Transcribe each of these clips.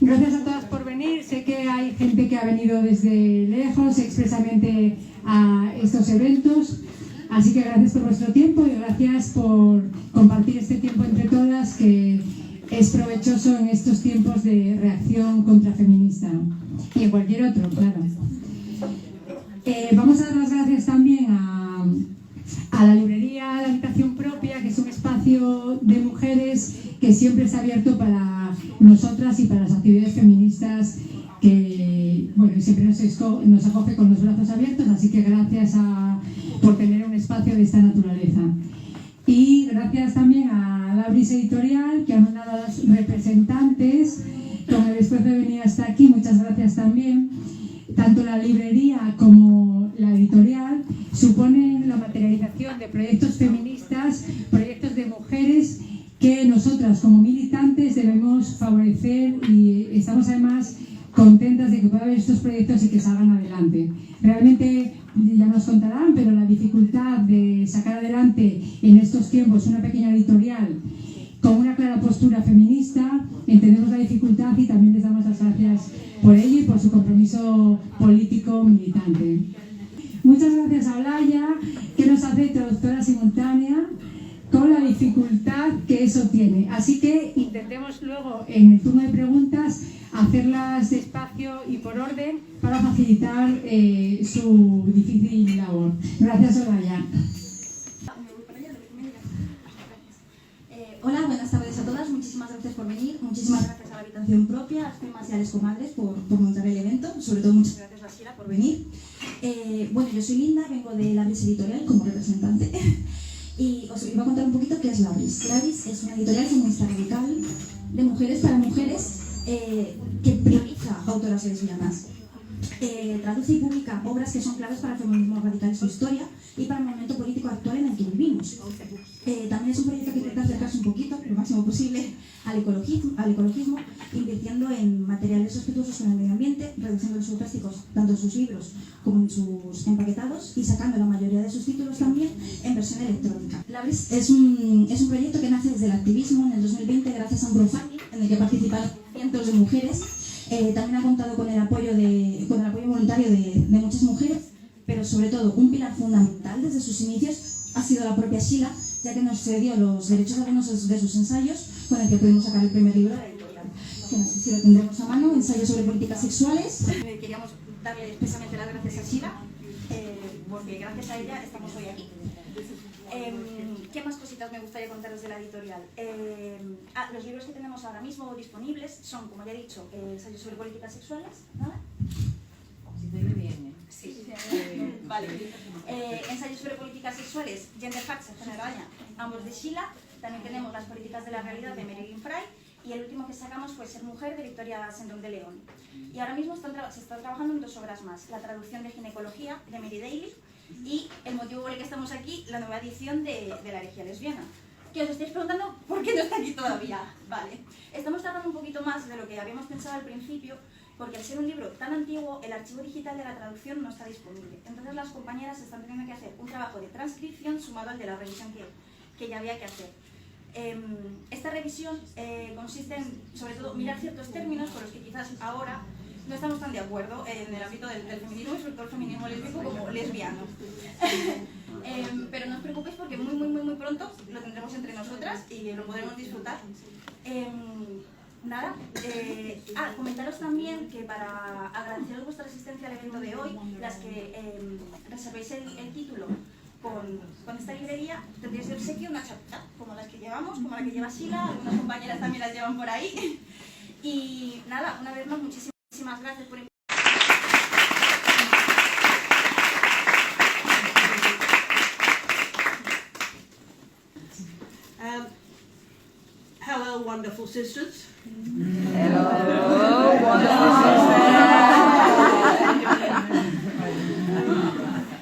Gracias a todas por venir. Sé que hay gente que ha venido desde lejos expresamente a estos eventos. Así que gracias por vuestro tiempo y gracias por compartir este tiempo entre todas, que es provechoso en estos tiempos de reacción contrafeminista y en cualquier otro, claro. Vamos a dar las gracias también a la librería La Habitación Propia, que es un espacio de mujeres que siempre está abierto para nosotras y para las actividades feministas, que bueno, siempre nos acoge con los brazos abiertos, así que gracias por tener un espacio de esta naturaleza. Y gracias también a Labrys Editorial, que ha mandado a los representantes con el esfuerzo de venir hasta aquí. Muchas gracias también. Tanto la librería como la editorial suponen la materialización de proyectos feministas, proyectos de mujeres que nosotras como militantes debemos favorecer, y estamos además contentas de que pueda haber estos proyectos y que salgan adelante. Realmente ya nos contarán, pero la dificultad de sacar adelante en estos tiempos una pequeña editorial con una clara postura feminista, entendemos la dificultad y también les damos las gracias por ello y por su compromiso político militante. Muchas gracias a Olaya, que nos hace traductora simultánea, con la dificultad que eso tiene. Así que intentemos luego, en el turno de preguntas, hacerlas despacio y por orden para facilitar su difícil labor. Gracias, Olaya. Hola, buenas tardes a todas. Muchísimas gracias por venir. Muchísimas gracias a la Habitación Propia, a Asfemas y a Les Comadres por montar el evento. Sobre todo, muchas gracias a Sheila por venir. Bueno, yo soy Linda, vengo de Labrys Editorial como representante. Y os voy a contar un poquito qué es Labrys. Labrys es una editorial feminista radical de mujeres para mujeres que prioriza autoras lesbianas. Traduce y publica obras que son claves para el feminismo radical en su historia y para el momento político actual en el que vivimos. También es un proyecto que intenta acercarse un poquito, lo máximo posible, al ecologismo, invirtiendo en materiales respetuosos con el medio ambiente, reduciendo los plásticos tanto en sus libros como en sus empaquetados y sacando la mayoría de sus títulos también en versión electrónica. Labrys es un proyecto que nace desde el activismo en el 2020 gracias a un crowdfunding en el que participaron cientos de mujeres. También ha contado con el apoyo voluntario de muchas mujeres, pero sobre todo un pilar fundamental desde sus inicios ha sido la propia Sheila, ya que nos cedió los derechos de algunos de sus ensayos, con el que pudimos sacar el primer libro de la editorial, que no sé si lo tendremos a mano, Ensayos sobre políticas sexuales. Queríamos darle especialmente las gracias a Sheila, porque gracias a ella estamos hoy aquí. ¿Qué más cositas me gustaría contaros de la editorial? Los libros que tenemos ahora mismo disponibles son, como ya he dicho, Ensayos sobre políticas sexuales, ¿nada? Si te oye bien, ¿eh? Sí. Vale. Ensayos sobre políticas sexuales, Gender Facts, Generaya, ambos de Sheila. También tenemos Las políticas de la realidad, de Mary Fry. Y el último que sacamos fue Ser mujer, de Victoria Sendón de León. Y ahora mismo se está trabajando en 2 obras más. La traducción de Ginecología, de Mary Daly, y el motivo por el que estamos aquí, la nueva edición de la Herejía Lesbiana. Que os estáis preguntando por qué no está aquí todavía. Vale. Estamos tardando un poquito más de lo que habíamos pensado al principio, porque al ser un libro tan antiguo, el archivo digital de la traducción no está disponible. Entonces las compañeras están teniendo que hacer un trabajo de transcripción sumado al de la revisión que ya había que hacer. Esta revisión consiste en, sobre todo, mirar ciertos términos con los que quizás ahora no estamos tan de acuerdo en el ámbito del feminismo, y sobre todo el feminismo lésbico como lesbiano. Pero no os preocupéis porque muy pronto lo tendremos entre nosotras y lo podremos disfrutar. Comentaros también que para agradeceros vuestra asistencia al evento de hoy, las que reservéis el título con esta librería, tendréis de obsequio una chapita, como las que llevamos, como la que lleva Sheila, algunas compañeras también las llevan por ahí. Y nada, una vez más, muchísimas gracias por Hello, wonderful sisters. Hello, wonderful sisters.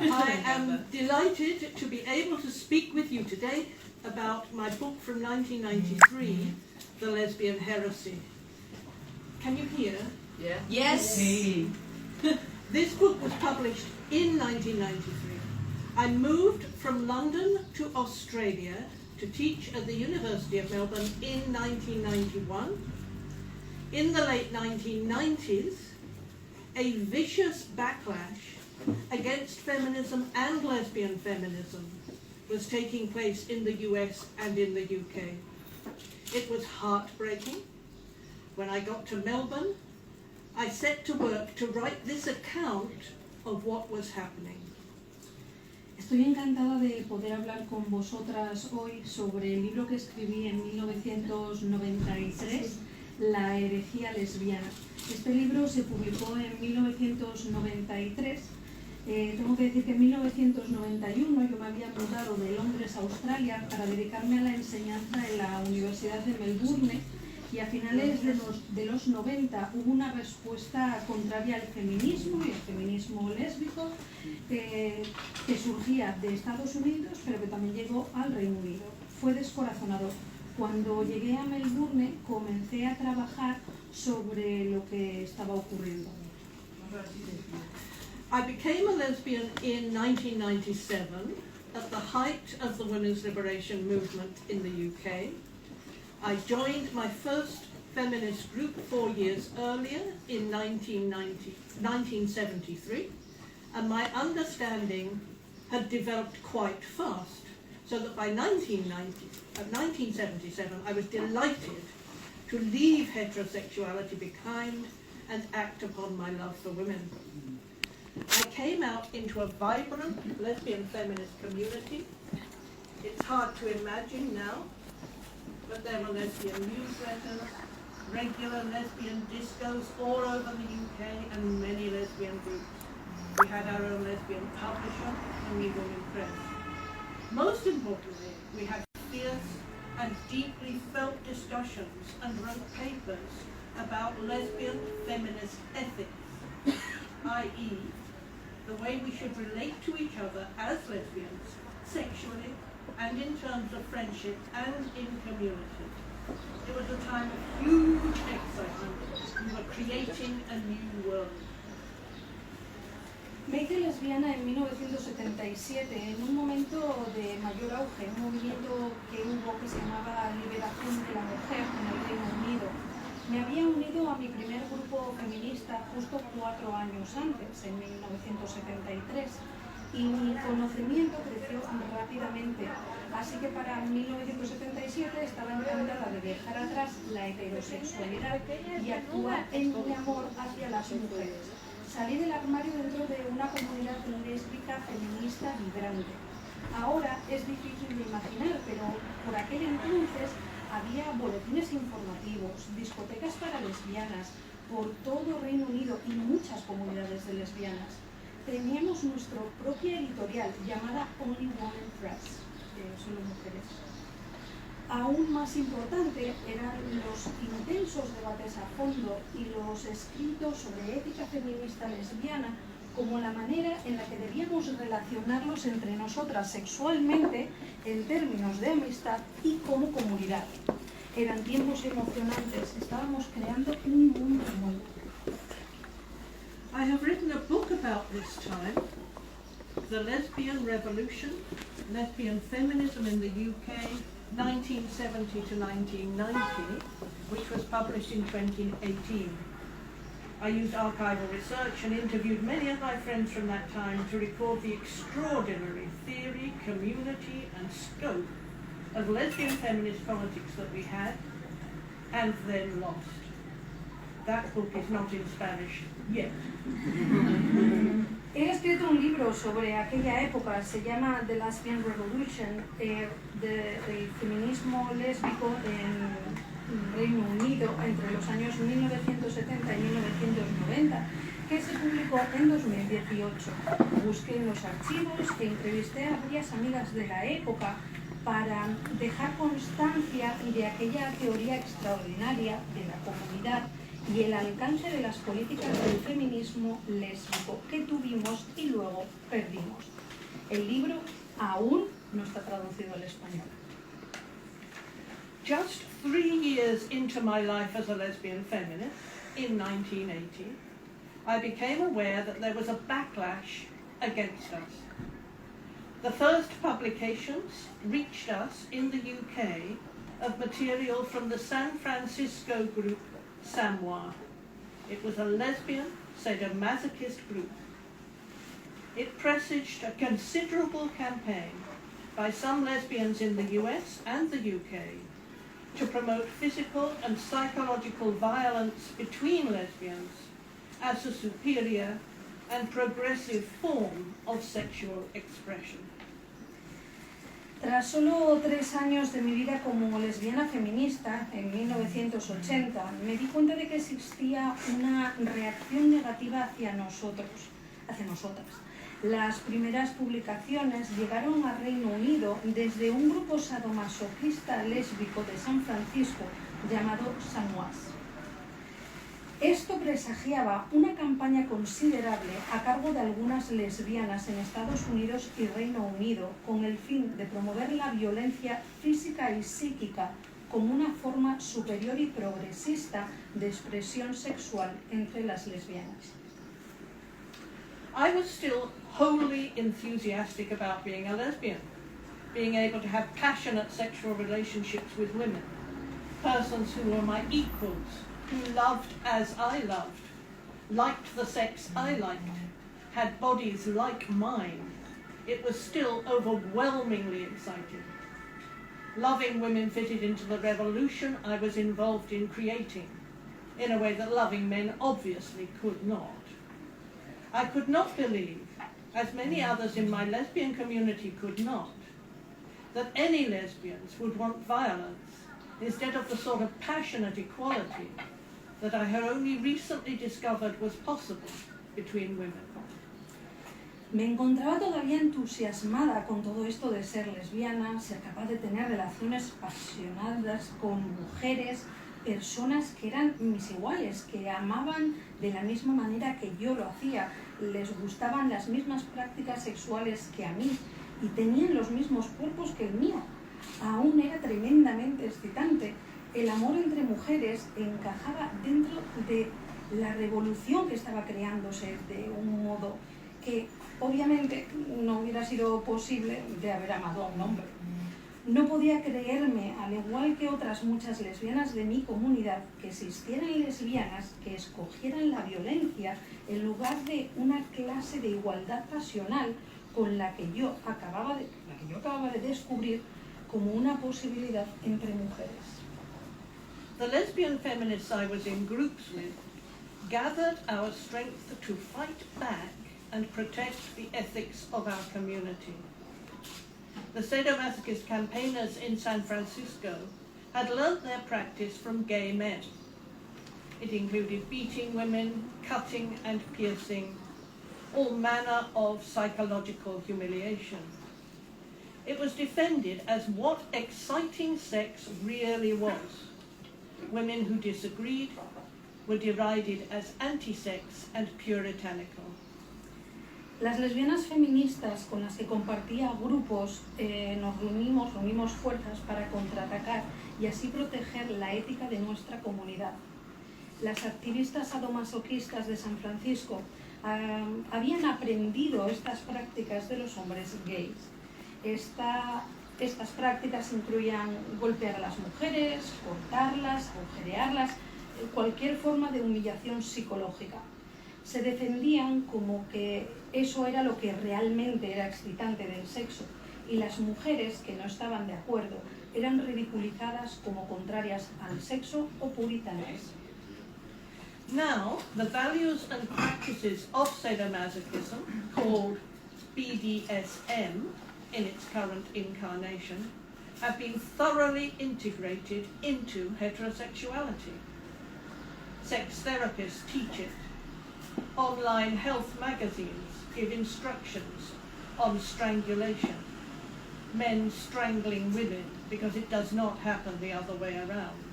I am delighted to be able to speak with you today about my book from 1993, The Lesbian Heresy. Can you hear? Yeah. Yes. This book was published in 1993. I moved from London to Australia to teach at the University of Melbourne in 1991. in the late 1990s, a vicious backlash against feminism and lesbian feminism was taking place in the US and in the UK. It was heartbreaking. When I got to Melbourne, I set to work to write this account of what was happening. Estoy encantada de poder hablar con vosotras hoy sobre el libro que escribí en 1993, La Herejía Lesbiana. Este libro se publicó en 1993. Tengo que decir que en 1991 yo me había mudado de Londres a Australia para dedicarme a la enseñanza en la Universidad de Melbourne, y a finales de los 90 hubo una respuesta contraria al feminismo y al feminismo lésbico que surgía de Estados Unidos, pero que también llegó al Reino Unido. Fue descorazonador. Cuando llegué a Melbourne comencé a trabajar sobre lo que estaba ocurriendo. I became a lesbian in 1997 at the height of the women's liberation movement in the UK. I joined my first feminist group 4 years earlier in 1973, and my understanding had developed quite fast, so that by 1977 I was delighted to leave heterosexuality behind and act upon my love for women. I came out into a vibrant lesbian feminist community. It's hard to imagine now, but there were lesbian newsletters, regular lesbian discos all over the UK, and many lesbian groups. We had our own lesbian publisher, and we were impressed. Most importantly, we had fierce and deeply felt discussions and wrote papers about lesbian feminist ethics, i.e., the way we should relate to each other as lesbians, sexually, and in terms of friendship and in community. It was a time of huge excitement. We were creating a new world. Me hice lesbiana en 1977, en un momento de mayor auge, un movimiento que hubo que se llamaba Liberación de la Mujer en el Reino Unido. Me había unido a mi primer grupo feminista justo 4 años antes, en 1973, y mi conocimiento creció rápidamente. Así que para 1977 estaba encantada de dejar atrás la heterosexualidad y actuar en mi amor hacia las mujeres. Salí del armario dentro de una comunidad lésbica feminista vibrante. Ahora es difícil de imaginar, pero por aquel entonces había boletines informativos, discotecas para lesbianas por todo Reino Unido y muchas comunidades de lesbianas. Teníamos nuestra propia editorial llamada Only Women Press, solo mujeres. Aún más importante eran los intensos debates a fondo y los escritos sobre ética feminista lesbiana como la manera en la que debíamos relacionarnos entre nosotras sexualmente en términos de amistad y como comunidad. Eran tiempos emocionantes, estábamos creando un mundo nuevo. I have written a book about this time, The Lesbian Revolution, Lesbian Feminism in the UK, 1970 to 1990, which was published in 2018. I used archival research and interviewed many of my friends from that time to record the extraordinary theory, community and scope of lesbian feminist politics that we had and then lost. That book is not in Spanish yet. He escrito un libro sobre aquella época, se llama The Lesbian Revolution, el feminismo lésbico en Reino Unido entre los años 1970 y 1990, que se publicó en 2018. Busqué en los archivos e entrevisté a varias amigas de la época para dejar constancia de aquella teoría extraordinaria de la comunidad y el alcance de las políticas del feminismo lésbico que tuvimos y luego perdimos. El libro aún no está traducido al español. Just 3 years into my life as a lesbian feminist, in 1980, I became aware that there was a backlash against us. The first publications reached us in the UK of material from the San Francisco group Samoa. It was a lesbian sadomasochist group. It presaged a considerable campaign by some lesbians in the US and the UK to promote physical and psychological violence between lesbians as a superior and progressive form of sexual expression. Tras solo 3 años de mi vida como lesbiana feminista, en 1980, me di cuenta de que existía una reacción negativa hacia nosotras. Las primeras publicaciones llegaron al Reino Unido desde un grupo sadomasoquista lésbico de San Francisco llamado Samoas. Esto presagiaba una campaña considerable a cargo de algunas lesbianas en Estados Unidos y Reino Unido con el fin de promover la violencia física y psíquica como una forma superior y progresista de expresión sexual entre las lesbianas. I was still wholly enthusiastic about being a lesbian, being able to have passionate sexual relationships with women, persons who were my equals, who loved as I loved, liked the sex I liked, had bodies like mine. It was still overwhelmingly exciting. Loving women fitted into the revolution I was involved in creating, in a way that loving men obviously could not. I could not believe, as many others in my lesbian community could not, that any lesbians would want violence instead of the sort of passionate equality that I had only recently discovered was possible between women. Me encontraba todavía entusiasmada con todo esto de ser lesbiana, ser capaz de tener relaciones apasionadas con mujeres, personas que eran mis iguales, que amaban de la misma manera que yo lo hacía, les gustaban las mismas prácticas sexuales que a mí y tenían los mismos cuerpos que el mío. Aún era tremendamente excitante. El amor entre mujeres encajaba dentro de la revolución que estaba creándose de un modo que obviamente no hubiera sido posible de haber amado a un hombre. No podía creerme, al igual que otras muchas lesbianas de mi comunidad, que existieran lesbianas que escogieran la violencia en lugar de una clase de igualdad pasional con la que yo acababa de descubrir como una posibilidad entre mujeres. The lesbian feminists I was in groups with gathered our strength to fight back and protect the ethics of our community. The sadomasochist campaigners in San Francisco had learnt their practice from gay men. It included beating women, cutting and piercing, all manner of psychological humiliation. It was defended as what exciting sex really was. Women who disagreed were derided as anti-sex and puritanical. Las lesbianas feministas con las que compartía grupos nos reunimos fuerzas para contraatacar y así proteger la ética de nuestra comunidad. Las activistas sadomasoquistas de San Francisco habían aprendido estas prácticas de los hombres gays. Estas prácticas incluían golpear a las mujeres, cortarlas, agujerearlas, cualquier forma de humillación psicológica. Se defendían como que eso era lo que realmente era excitante del sexo y las mujeres que no estaban de acuerdo eran ridiculizadas como contrarias al sexo o puritanas. Now, the values and practices of sadomasochism, called BDSM in its current incarnation, have been thoroughly integrated into heterosexuality. Sex therapists teach it. Online health magazines give instructions on strangulation, men strangling women because it does not happen the other way around,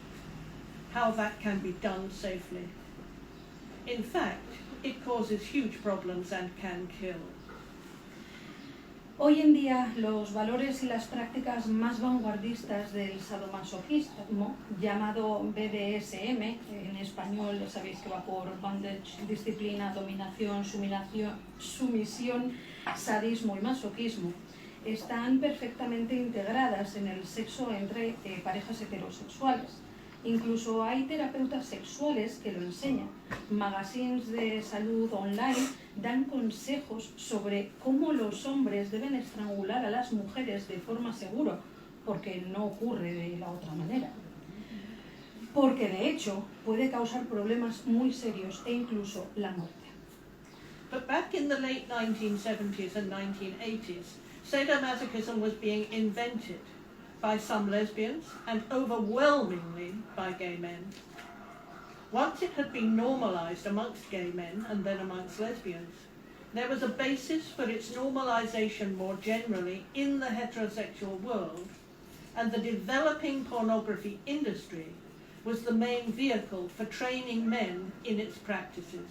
how that can be done safely. In fact, it causes huge problems and can kill. Hoy en día, los valores y las prácticas más vanguardistas del sadomasoquismo, llamado BDSM, en español sabéis que va por bondage, disciplina, dominación, sumisión, sadismo y masoquismo, están perfectamente integradas en el sexo entre parejas heterosexuales. Incluso hay terapeutas sexuales que lo enseñan. Magazines de salud online dan consejos sobre cómo los hombres deben estrangular a las mujeres de forma segura, porque no ocurre de la otra manera. Porque de hecho puede causar problemas muy serios e incluso la muerte. But back in the late 1970s and 1980s, sadomasochism was being invented by some lesbians and overwhelmingly by gay men. Once it had been normalized amongst gay men and then amongst lesbians, there was a basis for its normalization more generally in the heterosexual world, and the developing pornography industry was the main vehicle for training men in its practices.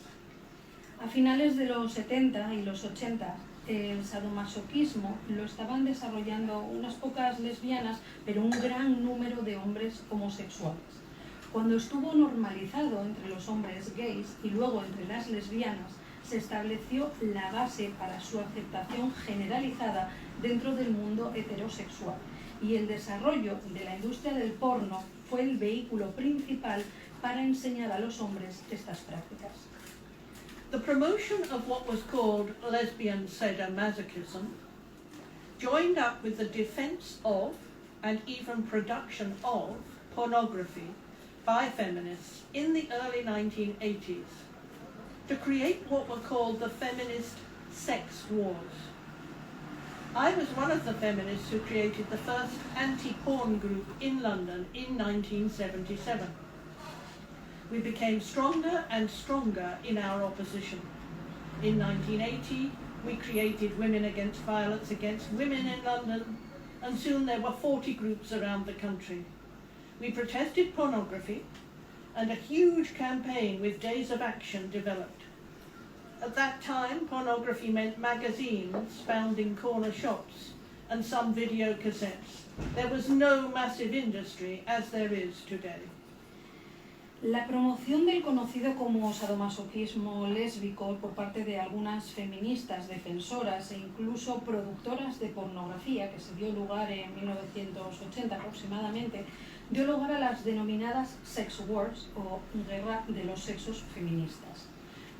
A finales de los 70 y los 80, el sadomasoquismo lo estaban desarrollando unas pocas lesbianas, pero un gran número de hombres homosexuales. Cuando estuvo normalizado entre los hombres gays y luego entre las lesbianas, se estableció la base para su aceptación generalizada dentro del mundo heterosexual, y el desarrollo de la industria del porno fue el vehículo principal para enseñar a los hombres estas prácticas. The promotion of what was called lesbian sadomasochism joined up with the defense of and even production of pornography by feminists in the early 1980s to create what were called the feminist sex wars. I was one of the feminists who created the first anti-porn group in London in 1977. We became stronger and stronger in our opposition. In 1980, we created Women Against Violence Against Women in London, and soon there were 40 groups around the country. We protested pornography, and a huge campaign with days of action developed. At that time, pornography meant magazines found in corner shops and some video cassettes. There was no massive industry as there is today. La promoción del conocido como sadomasoquismo lésbico por parte de algunas feministas, defensoras e incluso productoras de pornografía, que se dio lugar en 1980 aproximadamente, dio lugar a las denominadas sex wars o guerra de los sexos feministas.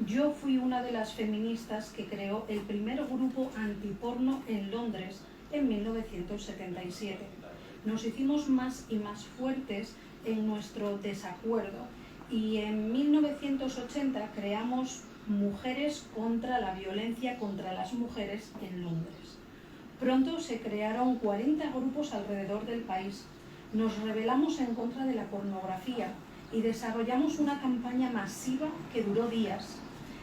Yo fui una de las feministas que creó el primer grupo antiporno en Londres en 1977. Nos hicimos más y más fuertes en nuestro desacuerdo, y en 1980 creamos Mujeres contra la Violencia contra las Mujeres en Londres. Pronto se crearon 40 grupos alrededor del país. Nos rebelamos en contra de la pornografía y desarrollamos una campaña masiva que duró días.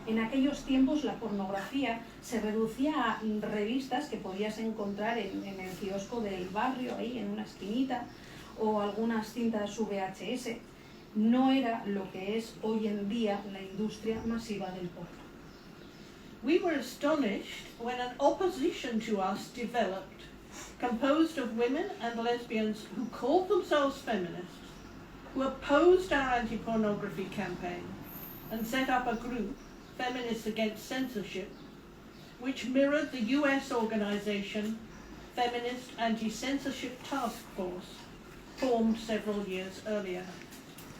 En aquellos tiempos la pornografía se reducía a revistas que podías encontrar en el kiosco del barrio, ahí en una esquinita, o algunas cintas VHS. No era lo que es hoy en día la industria masiva del porno. We were astonished when an opposition to us developed, composed of women and lesbians who called themselves feminists, who opposed our anti-pornography campaign and set up a group, Feminists Against Censorship, which mirrored the US organization Feminist Anti-Censorship Task Force, formed several years earlier.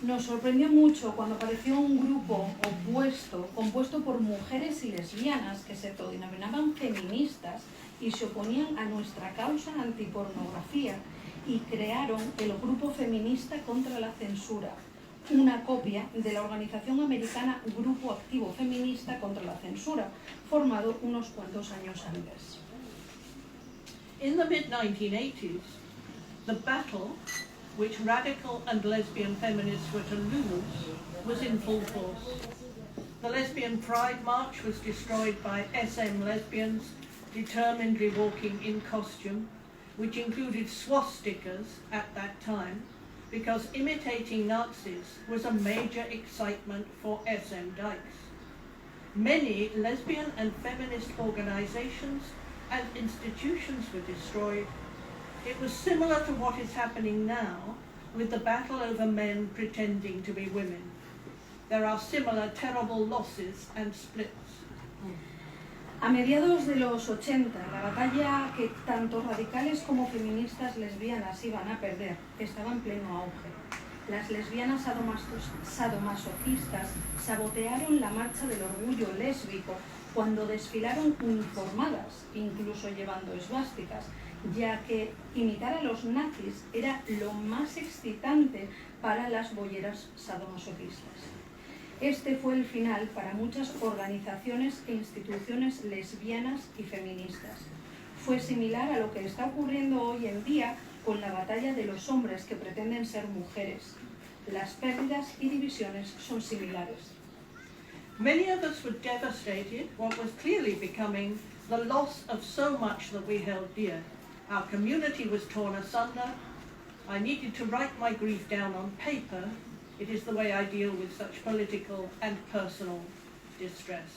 Nos sorprendió mucho cuando apareció un grupo opuesto, compuesto por mujeres y lesbianas que se autodenominaban feministas y se oponían a nuestra causa antipornografía, y crearon el Grupo Feminista contra la Censura, una copia de la organización americana Grupo Activo Feminista contra la Censura, formado unos cuantos años antes. In the mid-1980s, the battle which radical and lesbian feminists were to lose was in full force. The Lesbian Pride March was destroyed by SM lesbians determinedly walking in costume, which included swastikas at that time, because imitating Nazis was a major excitement for SM dykes. Many lesbian and feminist organizations and institutions were destroyed. It was similar to what is happening now with the battle over men pretending to be women. There are similar terrible losses and splits. A mediados de los 80, la batalla que tanto radicales como feministas lesbianas iban a perder estaba en pleno auge. las lesbianas sadomasoquistas sabotearon la marcha del orgullo lésbico cuando desfilaron uniformadas, incluso llevando esvásticas, ya que imitar a los nazis era lo más excitante para las bolleras sadomasoquistas. Este fue el final para muchas organizaciones e instituciones lesbianas y feministas. Fue similar a lo que está ocurriendo hoy en día con la batalla de los hombres que pretenden ser mujeres. Las pérdidas y divisiones son similares. Many of us were devastated what was clearly becoming the loss of so much that we held dear. Our community was torn asunder. I needed to write my grief down on paper. It is the way I deal with such political and personal distress.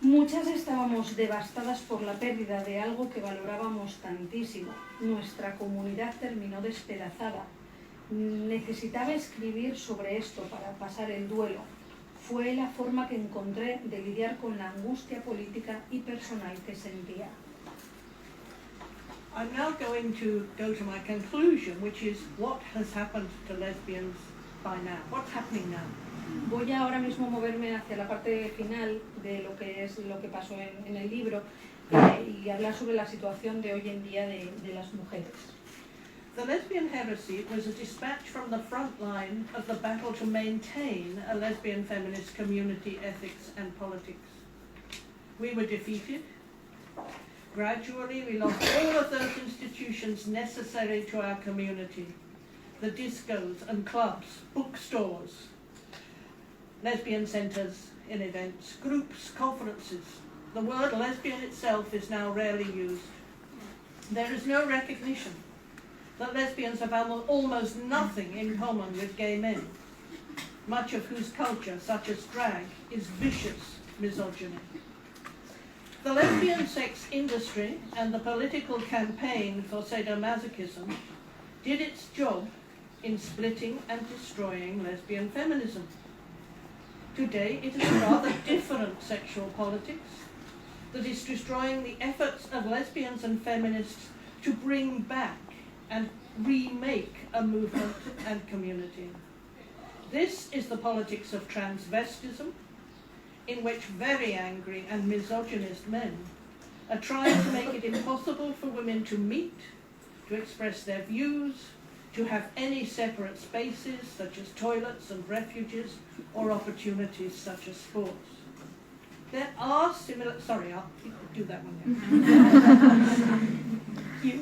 Muchas estábamos devastadas por la pérdida de algo que valorábamos tantísimo. Nuestra comunidad terminó despedazada. Necesitaba escribir sobre esto para pasar el duelo. Fue la forma que encontré de lidiar con la angustia política y personal que sentía. I'm now going to go to my conclusion, which is what has happened to lesbians by now. What's happening now? Voy ahora mismo a moverme hacia la parte final de lo que pasó en el libro y hablar sobre la situación de hoy en día de las mujeres. The lesbian heresy was a dispatch from the front line of the battle to maintain a lesbian feminist community, ethics and politics. We were defeated. Gradually, we lost all of those institutions necessary to our community. The discos and clubs, bookstores, lesbian centres in events, groups, conferences. The word lesbian itself is now rarely used. There is no recognition that lesbians have almost nothing in common with gay men, much of whose culture, such as drag, is vicious misogyny. The lesbian sex industry and the political campaign for sadomasochism did its job in splitting and destroying lesbian feminism. Today, it is a rather different sexual politics that is destroying the efforts of lesbians and feminists to bring back and remake a movement and community. This is the politics of transvestism, in which very angry and misogynist men are trying to make it impossible for women to meet, to express their views, to have any separate spaces such as toilets and refuges or opportunities such as sports. There are similar... Sorry, I'll do that one now.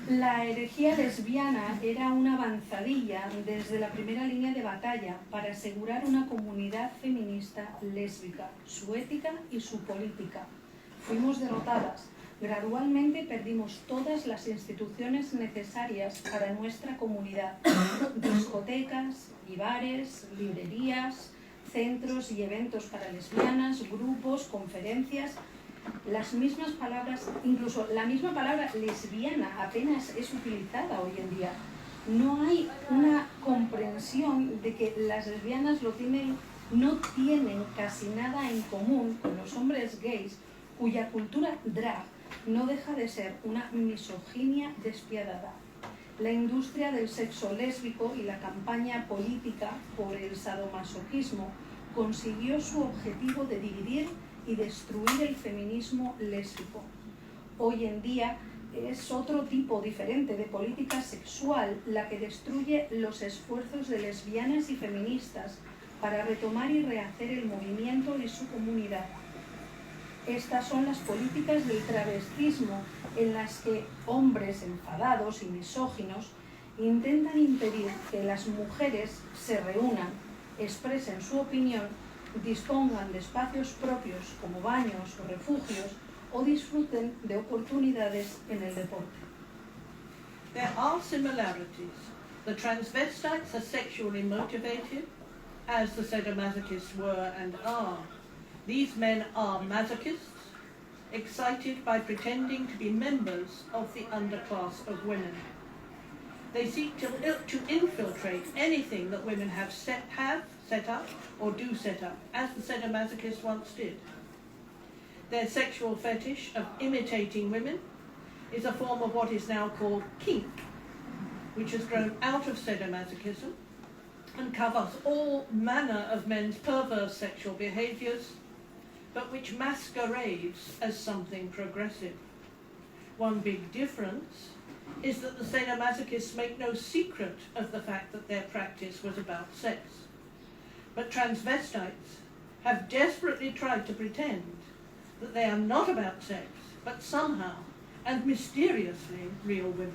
La herejía lesbiana era una avanzadilla desde la primera línea de batalla para asegurar una comunidad feminista lésbica, su ética y su política. Fuimos derrotadas. Gradualmente perdimos todas las instituciones necesarias para nuestra comunidad. Discotecas y bares, librerías, centros y eventos para lesbianas, grupos, conferencias. Las mismas palabras, incluso la misma palabra lesbiana apenas es utilizada hoy en día. No hay una comprensión de que las lesbianas no tienen casi nada en común con los hombres gays, cuya cultura drag no deja de ser una misoginia despiadada. La industria del sexo lésbico y la campaña política por el sadomasoquismo consiguió su objetivo de dividir y destruir el feminismo lésbico. Hoy en día es otro tipo diferente de política sexual la que destruye los esfuerzos de lesbianas y feministas para retomar y rehacer el movimiento y su comunidad. Estas son las políticas del travestismo en las que hombres enfadados y misóginos intentan impedir que las mujeres se reúnan, expresen su opinión, dispongan de espacios propios como baños o refugios o disfruten de oportunidades en el deporte. There are similarities. The transvestites are sexually motivated, as the sadomasochists were and are. These men are masochists, excited by pretending to be members of the underclass of women. They seek to infiltrate anything that women have set up or do set up, as the sadomasochists once did. Their sexual fetish of imitating women is a form of what is now called kink. which has grown out of sadomasochism and covers all manner of men's perverse sexual behaviours, but which masquerades as something progressive. One big difference is that the sadomasochists make no secret of the fact that their practice was about sex. But transvestites have desperately tried to pretend that they are not about sex, but somehow and mysteriously real women.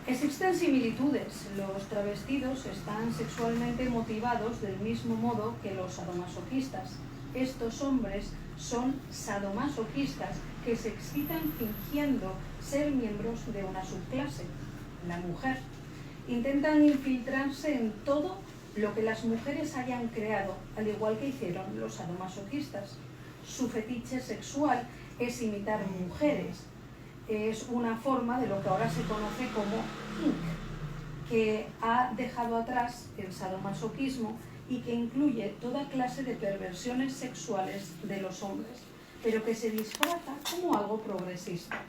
Existen similitudes. Los travestidos están sexualmente motivados del mismo modo que los sadomasoquistas. Estos hombres son sadomasoquistas que se excitan fingiendo ser miembros de una subclase, la mujer. Intentan infiltrarse en todo lo que las mujeres hayan creado, al igual que hicieron los sadomasoquistas. Su fetiche sexual es imitar mujeres. Es una forma de lo que ahora se conoce como kink, que ha dejado atrás el sadomasoquismo y que incluye toda clase de perversiones sexuales de los hombres, pero que se disfraza como algo progresista.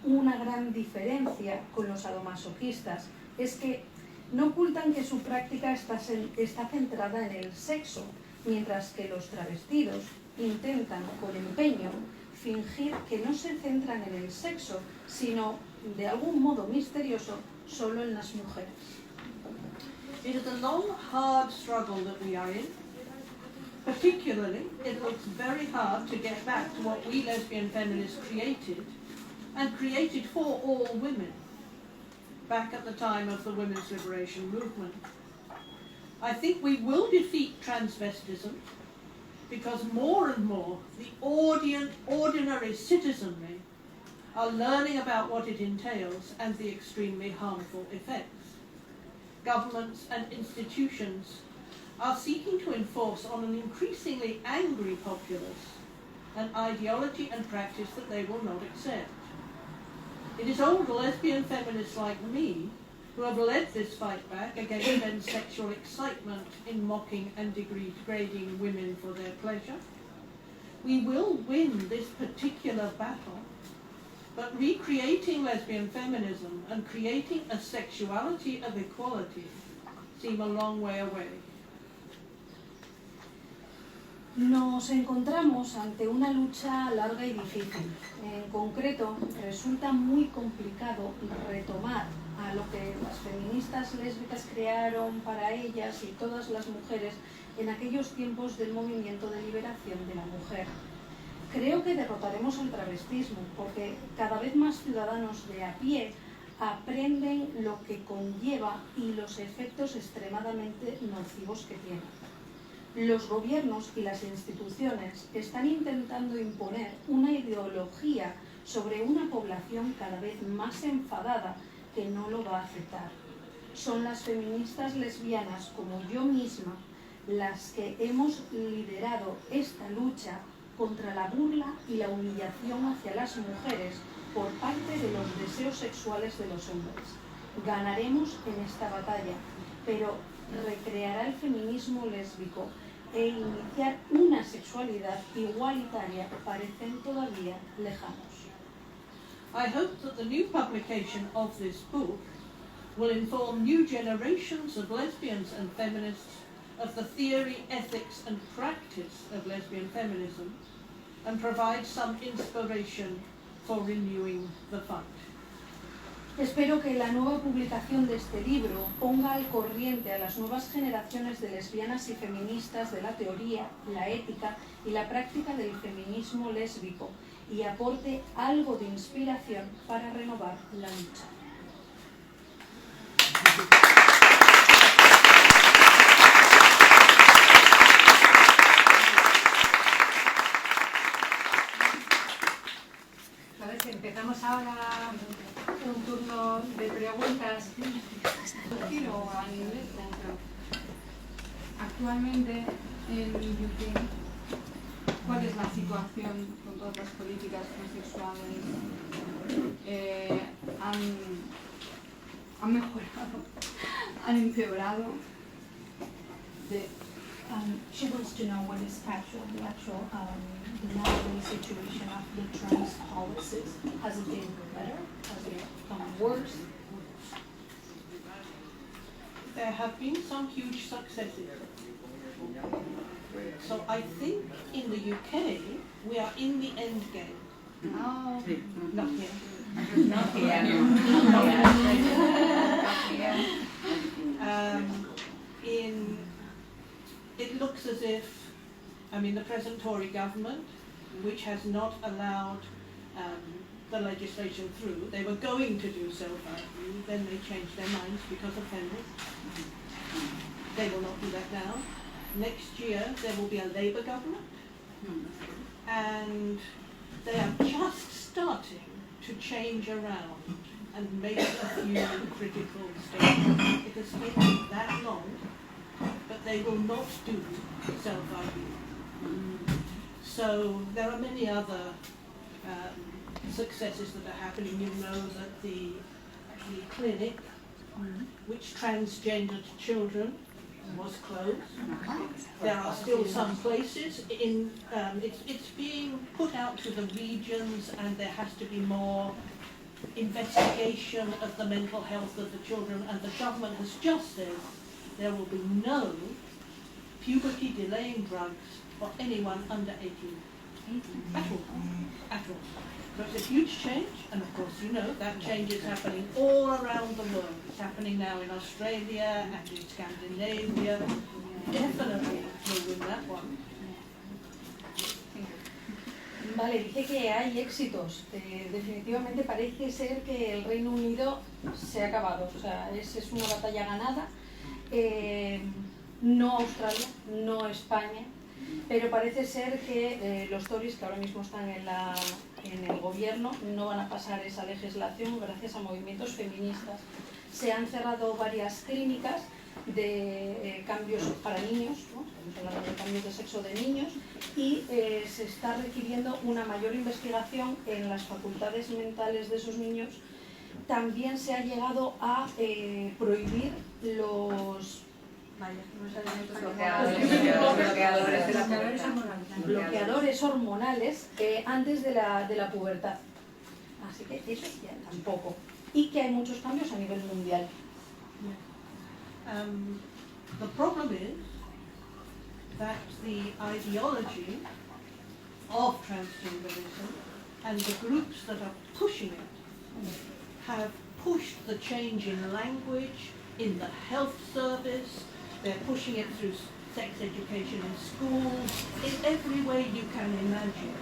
Una gran diferencia con los sadomasoquistas es que no ocultan que su práctica está centrada en el sexo, mientras que los travestidos intentan con empeño fingir que no se centran en el sexo, sino de algún modo misterioso solo en las mujeres. It is a long, hard struggle that we are in. Particularly, it looks very hard to get back to what we lesbian feminists created, and created for all women, back at the time of the women's liberation movement. I think we will defeat transvestism because more and more the ordinary citizenry are learning about what it entails and the extremely harmful effects. Governments and institutions are seeking to enforce on an increasingly angry populace an ideology and practice that they will not accept. It is old lesbian feminists like me who have led this fight back against men's sexual excitement in mocking and degrading women for their pleasure. We will win this particular battle, but recreating lesbian feminism and creating a sexuality of equality seem a long way away. Nos encontramos ante una lucha larga y difícil. En concreto, resulta muy complicado retomar a lo que las feministas lésbicas crearon para ellas y todas las mujeres en aquellos tiempos del movimiento de liberación de la mujer. Creo que derrotaremos al travestismo porque cada vez más ciudadanos de a pie aprenden lo que conlleva y los efectos extremadamente nocivos que tiene. Los gobiernos y las instituciones están intentando imponer una ideología sobre una población cada vez más enfadada que no lo va a aceptar. Son las feministas lesbianas como yo misma las que hemos liderado esta lucha contra la burla y la humillación hacia las mujeres por parte de los deseos sexuales de los hombres. Ganaremos en esta batalla, pero recreará el feminismo lésbico e iniciar una sexualidad igualitaria parecen todavía lejanos. I hope that the new publication of this book will inform new generations of lesbians and feminists of the theory, ethics and practice of lesbian feminism and provide some inspiration for renewing the fight. Espero que la nueva publicación de este libro ponga al corriente a las nuevas generaciones de lesbianas y feministas de la teoría, la ética y la práctica del feminismo lésbico y aporte algo de inspiración para renovar la lucha. Empezamos ahora un turno de preguntas. Quiero a inglés. Actualmente en UK, ¿cuál es la situación con todas las políticas transexuales? ¿Han mejorado? ¿Han empeorado? She wants to know what is the actual situation of the trans policies. Has it been better? Has it become worse? there have been some huge successes. So I think in the UK we are in the end game. Oh. Not here. Not here. It looks as if, the present Tory government, which has not allowed the legislation through, they were going to do self-ID, then they changed their minds because of feminists. They will not do that now. Next year there will be a Labour government, and they are just starting to change around and make a few critical statements. It has taken that long, but they will not do self-ID. So there are many other successes that are happening. You know that the clinic, which transgendered children, was closed. There are still some places in it's being put out to the regions, and there has to be more investigation of the mental health of the children, and the government has just said there will be no puberty delaying drugs for anyone under 18 at all. So it's a huge change, and of course you know that change is happening all around the world. It's happening now in Australia and in Scandinavia. Definitely we'll win that one. Vale, dice que hay éxitos. Definitivamente parece ser que el Reino Unido se ha acabado. O sea, es una batalla ganada. No Australia, no España, pero parece ser que los Tories, que ahora mismo están en el gobierno, no van a pasar esa legislación gracias a movimientos feministas. Se han cerrado varias clínicas de cambios para niños, ¿no? Estamos hablando de cambios de sexo de niños, y se está requiriendo una mayor investigación en las facultades mentales de esos niños. También se ha llegado a prohibir los bloqueadores hormonales antes de la pubertad. Así que eso ya tampoco. Y que hay muchos cambios a nivel mundial. The problem is that the ideology of transgenderism and the groups that are pushing it have pushed the change in language, in the health service. They're pushing it through sex education in schools, in every way you can imagine.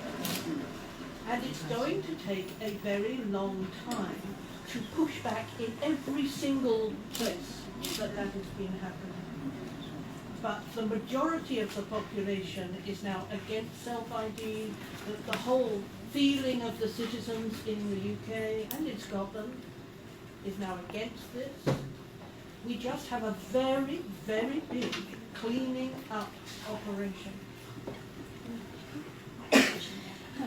And it's going to take a very long time to push back in every single place that has been happening. But the majority of the population is now against self-ID. The whole feeling of the citizens in the UK and in Scotland is now against this. We just have a very, very big cleaning up operation.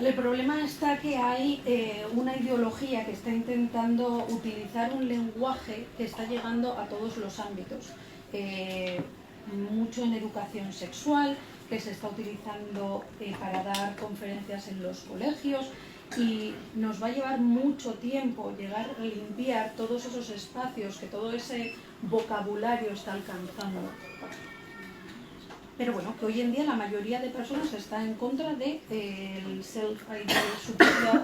El problema está que hay una ideología que está intentando utilizar un lenguaje que está llegando a todos los ámbitos. Mucho en educación sexual, que se está utilizando para dar conferencias en los colegios, y nos va a llevar mucho tiempo llegar a limpiar todos esos espacios que todo ese vocabulario está alcanzando. Pero bueno, que hoy en día la mayoría de personas está en contra del self-ID, su propia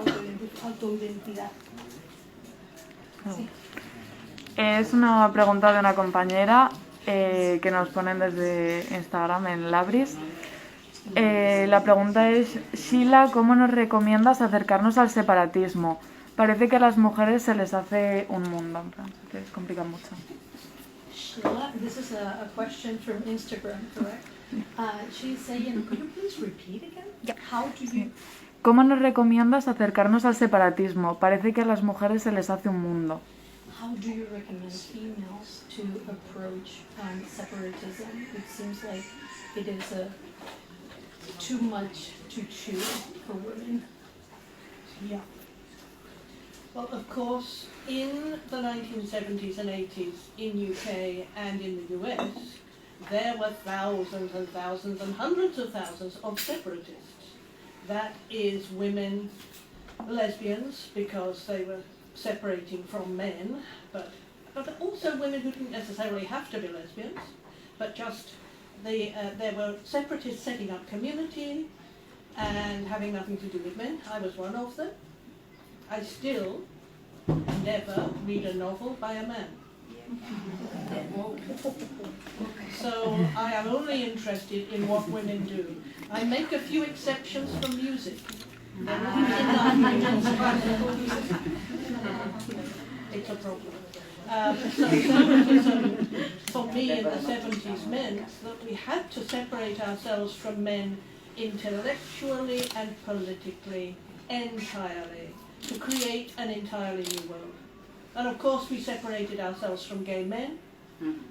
autoidentidad. Sí. Es una pregunta de una compañera que nos ponen desde Instagram en Labrys. La pregunta es: Sheila, ¿cómo nos recomiendas acercarnos al separatismo? Parece que a las mujeres se les hace un mundo, se les complica mucho. Sheila, this is a question from Instagram, correct? She's saying, could you please repeat again? Yeah. How do you... ¿Cómo nos recomiendas acercarnos al separatismo? Parece que a las mujeres se les hace un mundo. How do you recommend females to approach separatism? It seems like it is too much to chew for women. Yeah. Well, of course, in the 1970s and 80s in UK and in the US, there were thousands and thousands and hundreds of thousands of separatists. That is women, lesbians, because they were separating from men, but but also women who didn't necessarily have to be lesbians, but just there were separatists setting up community and having nothing to do with men. I was one of them. I still never read a novel by a man. So I am only interested in what women do. I make a few exceptions for music. It's a problem. So separatism for me in the 70s meant that we had to separate ourselves from men intellectually and politically entirely to create an entirely new world. And of course we separated ourselves from gay men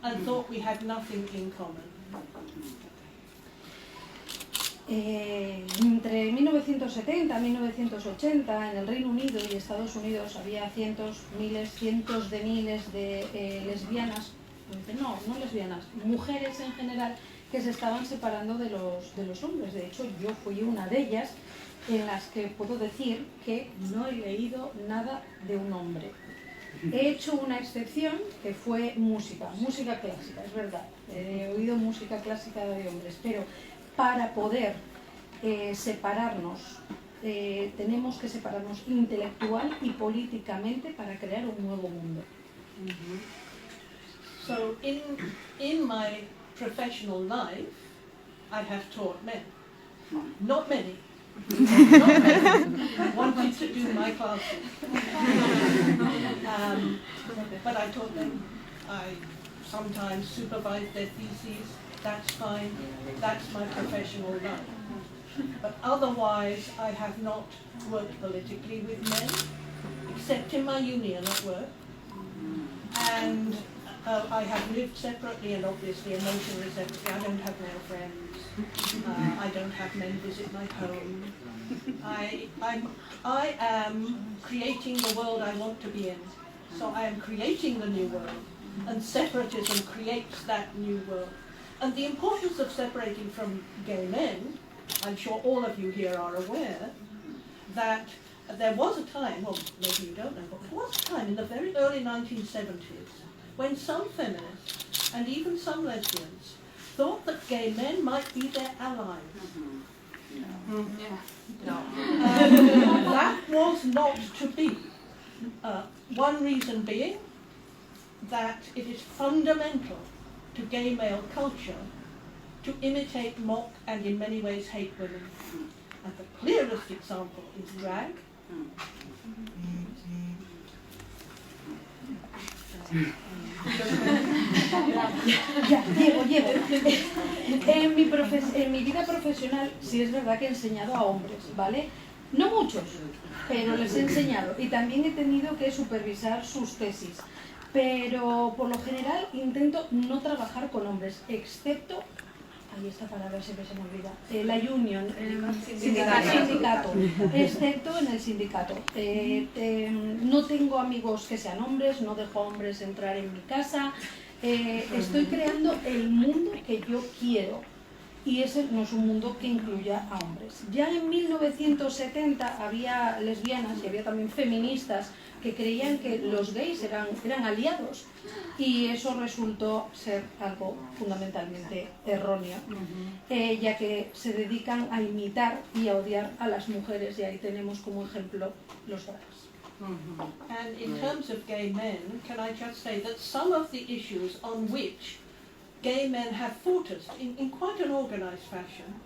and thought we had nothing in common. Entre 1970 y 1980 en el Reino Unido y Estados Unidos había cientos de miles de lesbianas, no lesbianas, mujeres en general que se estaban separando de los hombres. De hecho, yo fui una de ellas en las que puedo decir que no he leído nada de un hombre. He hecho una excepción que fue música clásica, es verdad. He oído música clásica de hombres, pero para poder separarnos, tenemos que separarnos intelectual y políticamente para crear un nuevo mundo. So in my professional life, I have taught men. Not many. Not many wanted to do my classes. But I taught them. I sometimes supervised their theses. That's fine. That's my professional life. But otherwise, I have not worked politically with men, except in my union at work. And I have lived separately and obviously emotionally separately. I don't have male friends. I don't have men visit my home. I am creating the world I want to be in. So I am creating the new world, and separatism creates that new world. And the importance of separating from gay men, I'm sure all of you here are aware, that there was a time, well maybe you don't know, but there was a time in the very early 1970s when some feminists, and even some lesbians, thought that gay men might be their allies. That was not to be. One reason being that it is fundamental to gay male culture to imitate, mock, and in many ways hate women. And the clearest example is drag. Ya, llevo. En mi vida profesional sí es verdad que he enseñado a hombres, ¿vale? No muchos, pero les he enseñado. Y también he tenido que supervisar sus tesis. Pero por lo general intento no trabajar con hombres, excepto... Ahí esta palabra siempre se me olvida. La union, el sindicato, excepto en el sindicato. No tengo amigos que sean hombres, no dejo a hombres entrar en mi casa. Estoy creando el mundo que yo quiero. Y ese no es un mundo que incluya a hombres. Ya en 1970 había lesbianas y había también feministas que creían que los gays eran aliados, y eso resultó ser algo fundamentalmente erróneo, ya que se dedican a imitar y a odiar a las mujeres, y ahí tenemos como ejemplo los drags. And in terms of gay men, can I just say that some of the issues on which gay men have fought us in quite an organised fashion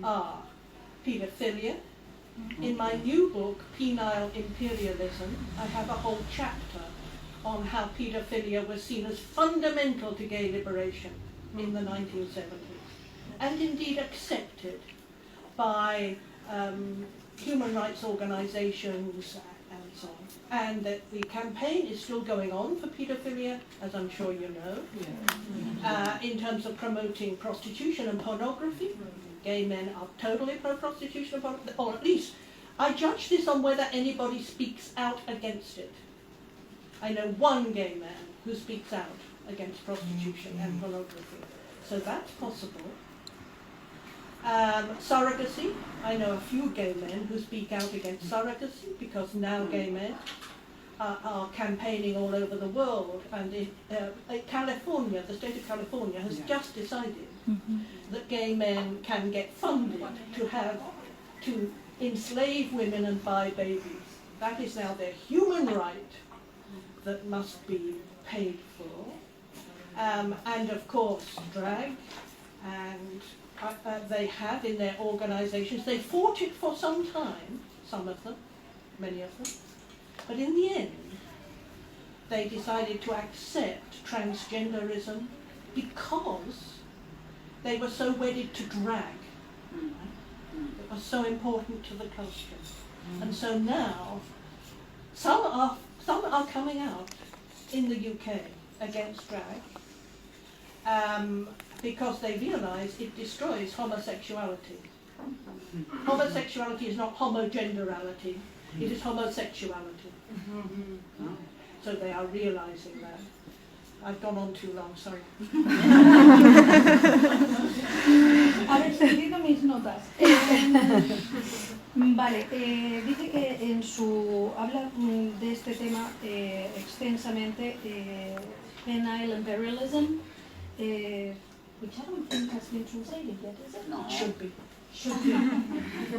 are paedophilia. In my new book, Penile Imperialism, I have a whole chapter on how paedophilia was seen as fundamental to gay liberation in the 1970s, and indeed accepted by human rights organisations and so on. And that the campaign is still going on for paedophilia, as I'm sure you know, in terms of promoting prostitution and pornography. Gay men are totally pro-prostitution, or at least I judge this on whether anybody speaks out against it. I know one gay man who speaks out against prostitution and pornography, so that's possible. Surrogacy, I know a few gay men who speak out against surrogacy, because now gay men are campaigning all over the world, and California, the state of California, has just decided that gay men can get funded to enslave women and buy babies. That is now their human right that must be paid for. And of course, drag, and they have in their organizations, they fought it for some time, some of them, many of them, but in the end, they decided to accept transgenderism because they were so wedded to drag. It was so important to the culture. And so now, some are coming out in the UK against drag, because they realise it destroys homosexuality. Homosexuality is not homogenderality, it is homosexuality. So they are realising that. I've gone on too long, sorry. A ver, siguiendo mis notas. Vale, dice que en su habla de este tema extensamente, penile imperialism, which I don't think has been translated yet, is it? No. Should be. Should be,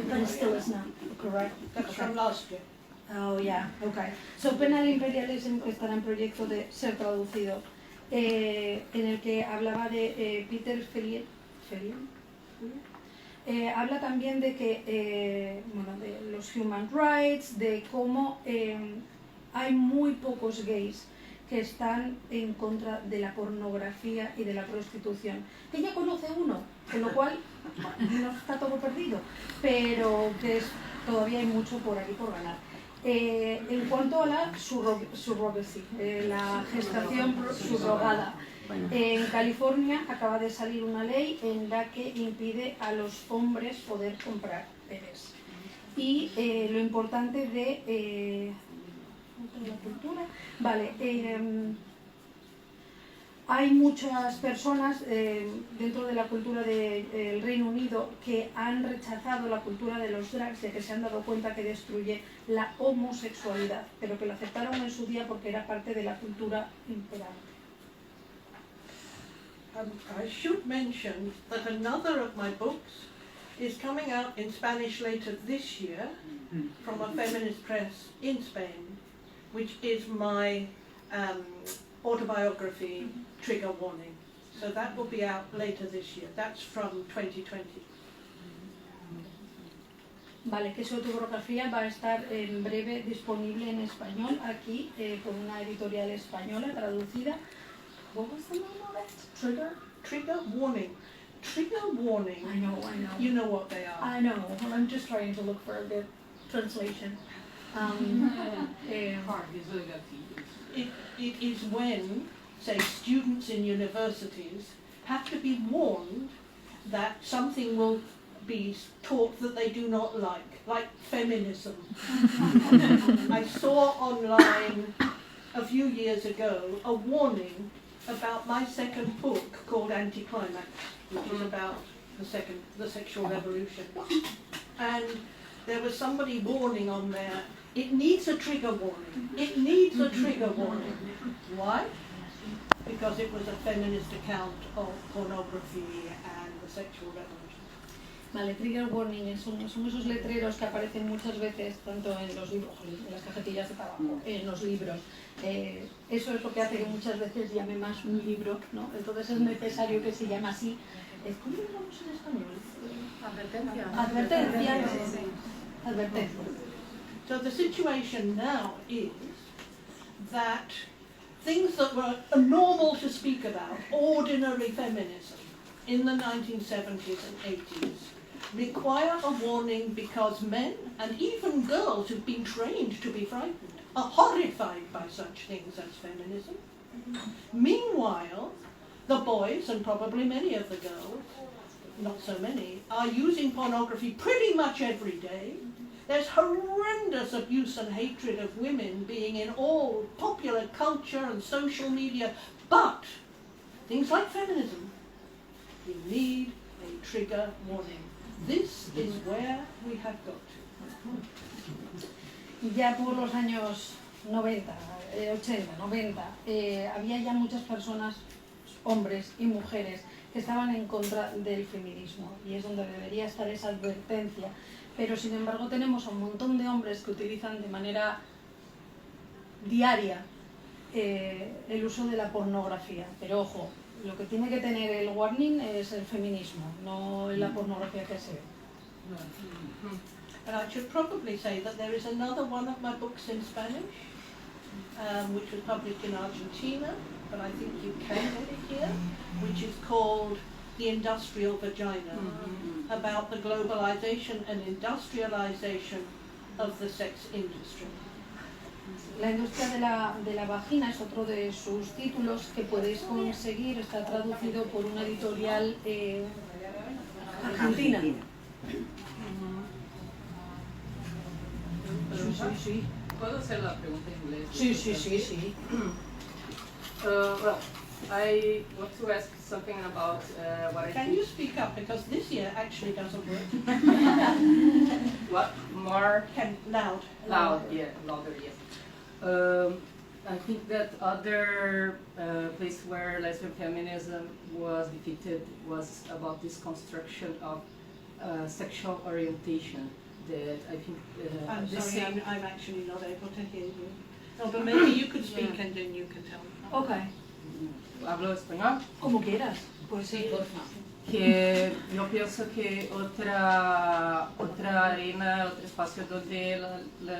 but it still is not, correct? That's from last year. Oh, yeah, okay. So, penal imperialism estará en proyecto de ser traducido, en el que hablaba de Peter Feria. Habla también de que, bueno, de los human rights, de cómo hay muy pocos gays que están en contra de la pornografía y de la prostitución. Ella conoce uno, con lo cual no está todo perdido, pero que todavía hay mucho por aquí por ganar. En cuanto a la surrogacy, la gestación subrogada, en California acaba de salir una ley en la que impide a los hombres poder comprar bebés. Y lo importante de la cultura, vale, hay muchas personas dentro de la cultura del Reino Unido que han rechazado la cultura de los drags, ya que se han dado cuenta que destruye la homosexualidad, pero que lo aceptaron en su día porque era parte de la cultura imperante. I should mention that another of my books is coming out in Spanish later this year from a feminist press in Spain, which is my autobiography, Trigger Warning. So that will be out later this year. That's from 2020. Vale, que su autobiografía va a estar en breve disponible en español aquí con una editorial española traducida. What was the name of it? Trigger Warning. Trigger Warning. I know. You know what they are. I know. Well, I'm just trying to look for a good translation. It is when, say, students in universities have to be warned that something will be taught that they do not like feminism. I saw online a few years ago a warning about my second book called Anticlimax, which is about the sexual revolution. And there was somebody warning on there, it needs a trigger warning. It needs a trigger warning. Why? Because it was a feminist account of pornography and the sexual revolution. Vale, trigger warning son esos letreros que aparecen muchas veces tanto en los libros, en las cajetillas de tabaco, en los libros. Eso es lo que hace que muchas veces llame más un libro, ¿no? Entonces es necesario que se llame así. ¿Cómo lo llamamos en español? Advertencia. Advertencia. So the situation now is that things that were normal to speak about, ordinary feminism, in the 1970s and 80s, require a warning because men and even girls who've been trained to be frightened are horrified by such things as feminism. Meanwhile, the boys, and probably many of the girls, not so many, are using pornography pretty much every day. There's horrendous abuse and hatred of women being in all popular culture and social media, but things like feminism, you need a trigger warning. This is where we have got to. Ya por los años 90, 80, 90, había ya muchas personas, hombres y mujeres, que estaban en contra del feminismo, y es donde debería estar esa advertencia. Pero sin embargo tenemos a un montón de hombres que utilizan de manera diaria el uso de la pornografía. Pero ojo, lo que tiene que tener el warning es el feminismo, no la pornografía que se ve. And I should probably say that there is another one of my books in Spanish, which was published in Argentina, but I think you can get it here, which is called The Industrial Vagina, about the globalization and industrialization of the sex industry. La industria de la vagina es otro de sus títulos que podéis conseguir, está traducido por una editorial argentina. Sí. ¿Puedo hacer la pregunta en inglés? Sí. Well, I want to ask something about what I Can think. you speak up, because this year actually doesn't work. What? More Loud. loud, yeah, louder, yes. I think that other place where lesbian feminism was depicted was about this construction of sexual orientation. That I think I'm the sorry, same. I'm actually not able to hear you. No, but maybe you could speak and then you can tell me. Ok, ¿Hablo español? como quieras. Pues sí, Que yo pienso que otra arena, otro espacio donde el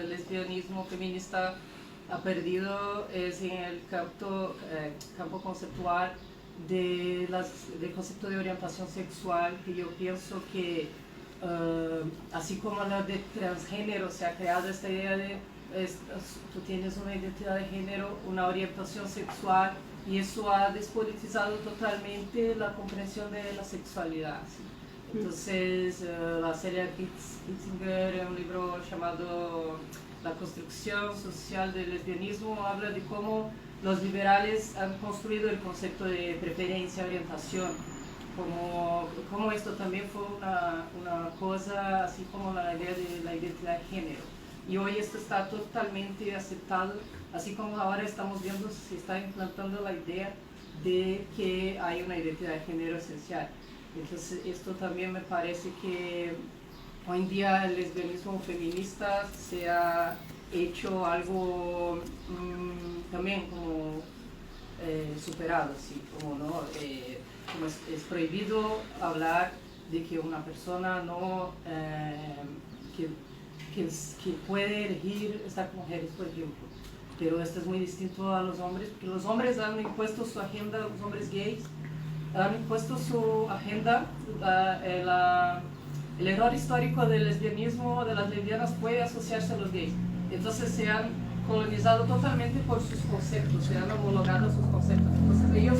lesbianismo feminista ha perdido es en el campo conceptual del concepto de orientación sexual, que yo pienso que así como la de transgénero se ha creado esta idea de tú tienes una identidad de género, una orientación sexual, y eso ha despolitizado totalmente la comprensión de la sexualidad. ¿Sí? Entonces, la serie Kitzinger, en un libro llamado La construcción social del lesbianismo, habla de cómo los liberales han construido el concepto de preferencia, orientación, como esto también fue una cosa, así como la idea de la identidad de género. Y hoy esto está totalmente aceptado, así como ahora estamos viendo, se está implantando la idea de que hay una identidad de género esencial. Entonces esto también me parece que hoy en día el lesbianismo feminista se ha hecho algo también como superado, así como no, como es prohibido hablar de que una persona no que puede elegir estar con mujeres, por ejemplo. Pero esto es muy distinto a los hombres, porque los hombres han impuesto su agenda, los hombres gays han impuesto su agenda. El error histórico del lesbianismo, de las lesbianas, puede asociarse a los gays. Entonces se han colonizado totalmente por sus conceptos, se han homologado sus conceptos. Entonces ellos,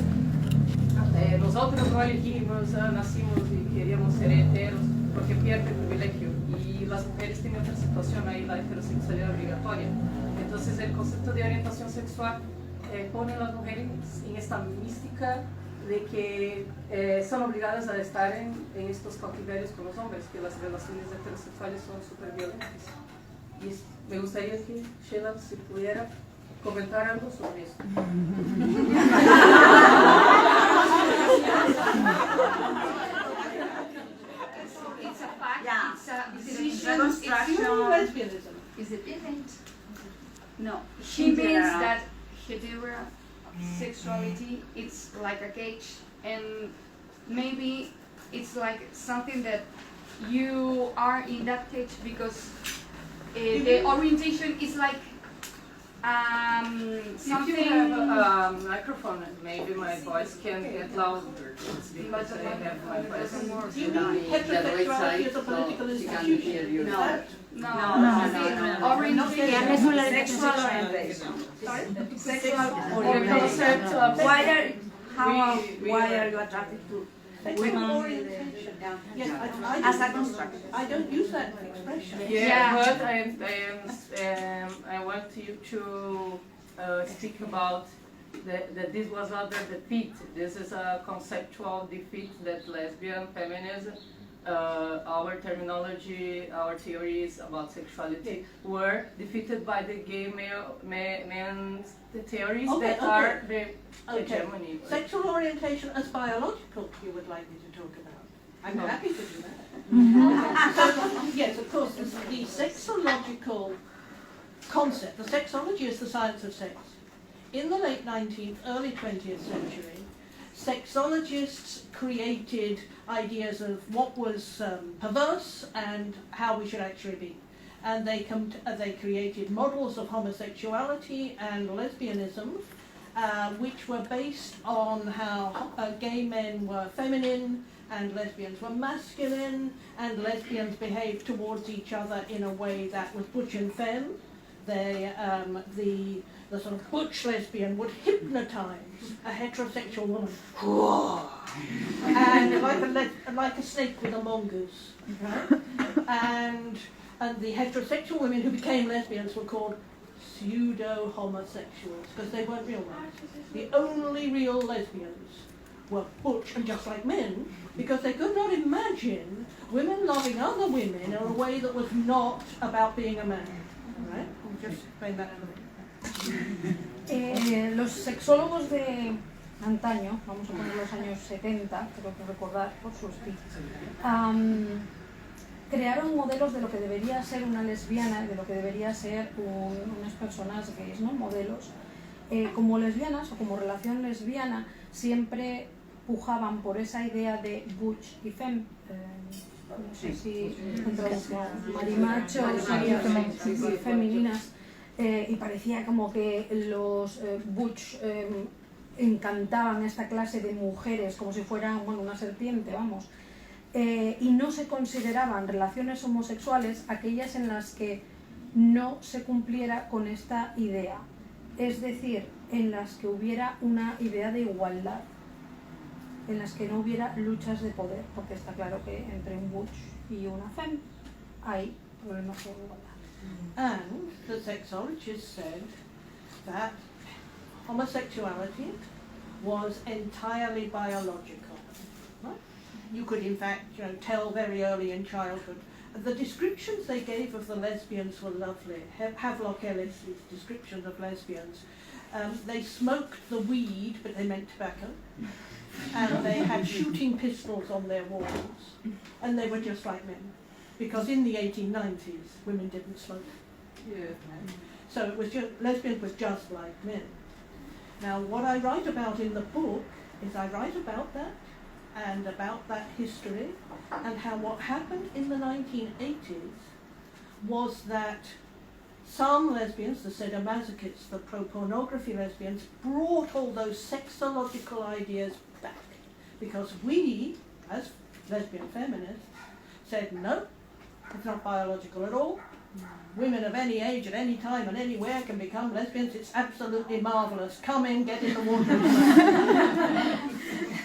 nosotros no elegimos, nacimos y queríamos ser heteros, porque pierde el privilegio. Y las mujeres tienen otra situación ahí, la heterosexualidad obligatoria. Entonces el concepto de orientación sexual pone a las mujeres en esta mística de que son obligadas a estar en estos cautiverios con los hombres, que las relaciones heterosexuales son súper violentas. Y me gustaría que Sheila, si pudiera comentar algo sobre eso. It's a fact, Yeah. it's a It's decision, reconstruction. Lesbianism. it's a different. No. She means that heterosexuality it's like a cage, and maybe it's like something that you are in that cage because the orientation is like something. If you have a microphone, maybe my voice can get louder. It's because I have my voice. Do you mean heterosexuality as a political institution? No. No, Orientation. Sexual orientation. Sexual The concept of Why are you attracted to women? Orientation. Yes, As a construction. I don't use that expression. Yeah, but I want you to speak about that this was not a defeat. This is a conceptual defeat that lesbian feminism our terminology, our theories about sexuality were defeated by the gay men's theories that are the hegemony. Sexual orientation as biological, you would like me to talk about? I'm happy to do that. So, yes, of course, the sexological concept, the sexology is the science of sex. In the late 19th, early 20th century, sexologists created ideas of what was perverse and how we should actually be. And they created models of homosexuality and lesbianism, which were based on how gay men were feminine and lesbians were masculine, and lesbians behaved towards each other in a way that was butch and femme. The sort of butch lesbian would hypnotize a heterosexual woman, and like a snake with a mongoose, right? And the heterosexual women who became lesbians were called pseudo-homosexuals because they weren't real ones. The only real lesbians were butch and just like men because they could not imagine women loving other women in a way that was not about being a man. Right? I'll just explain that in a minute. Los sexólogos de antaño, vamos a poner los años 70, creo que recordar por su speech, crearon modelos de lo que debería ser una lesbiana y de lo que debería ser unas personas gays, ¿no? Modelos. Como lesbianas o como relación lesbiana siempre pujaban por esa idea de butch y femme, no sé si en traducción marimachos y femeninas, y parecía como que los butch encantaban a esta clase de mujeres como si fueran, bueno, una serpiente, vamos, y no se consideraban relaciones homosexuales aquellas en las que no se cumpliera con esta idea, es decir, en las que hubiera una idea de igualdad, en las que no hubiera luchas de poder, porque está claro que entre un butch y una femme hay problemas de igualdad. And the sexologists said that homosexuality was entirely biological. Right? You could, in fact, tell very early in childhood. The descriptions they gave of the lesbians were lovely. Havelock Ellis' description of lesbians. They smoked the weed, but they meant tobacco. And they had shooting pistols on their walls. And they were just like men. Because in the 1890s, women didn't smoke. Yeah. So it was just, lesbians were just like men. Now, what I write about in the book is I write about that and about that history and how what happened in the 1980s was that some lesbians, the sadomasochists, the pro-pornography lesbians, brought all those sexological ideas back. Because we, as lesbian feminists, said, no, it's not biological at all. Women of any age, at any time and anywhere can become lesbians. It's absolutely marvellous. Come in, get in the water.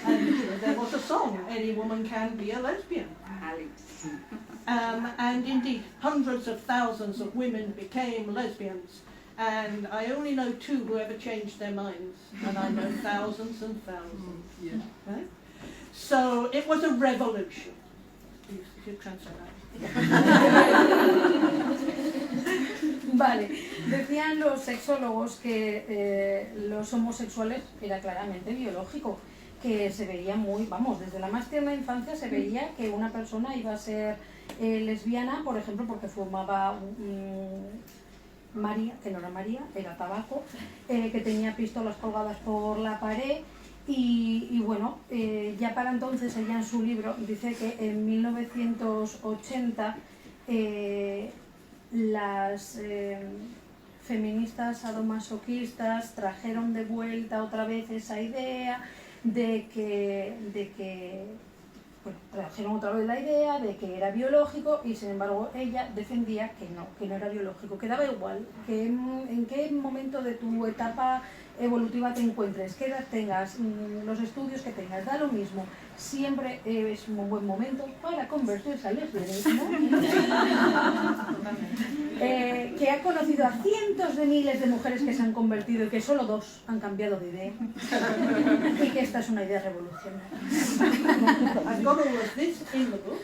And there was a song, Any Woman Can Be a Lesbian. And indeed, hundreds of thousands of women became lesbians. And I only know 2 who ever changed their minds. And I know thousands and thousands. Yeah. Right? So it was a revolution. You should translate that. Vale, decían los sexólogos que los homosexuales era claramente biológico, que se veía muy, vamos, desde la más tierna infancia se veía que una persona iba a ser lesbiana, por ejemplo, porque fumaba María, que no era María, era tabaco, que tenía pistolas colgadas por la pared. Y bueno, ya para entonces ella en su libro dice que en 1980 las feministas sadomasoquistas trajeron de vuelta otra vez esa idea de que trajeron otra vez la idea de que era biológico y sin embargo ella defendía que no era biológico, que daba igual, que en qué momento de tu etapa evolutiva te encuentres, qué edad tengas, los estudios que tengas, da lo mismo. Siempre es un buen momento para convertirse al lesbianismo. Que ha conocido a cientos de miles de mujeres que se han convertido y que solo 2 han cambiado de idea. Y que esta es una idea revolucionaria. I've got all of this in the book.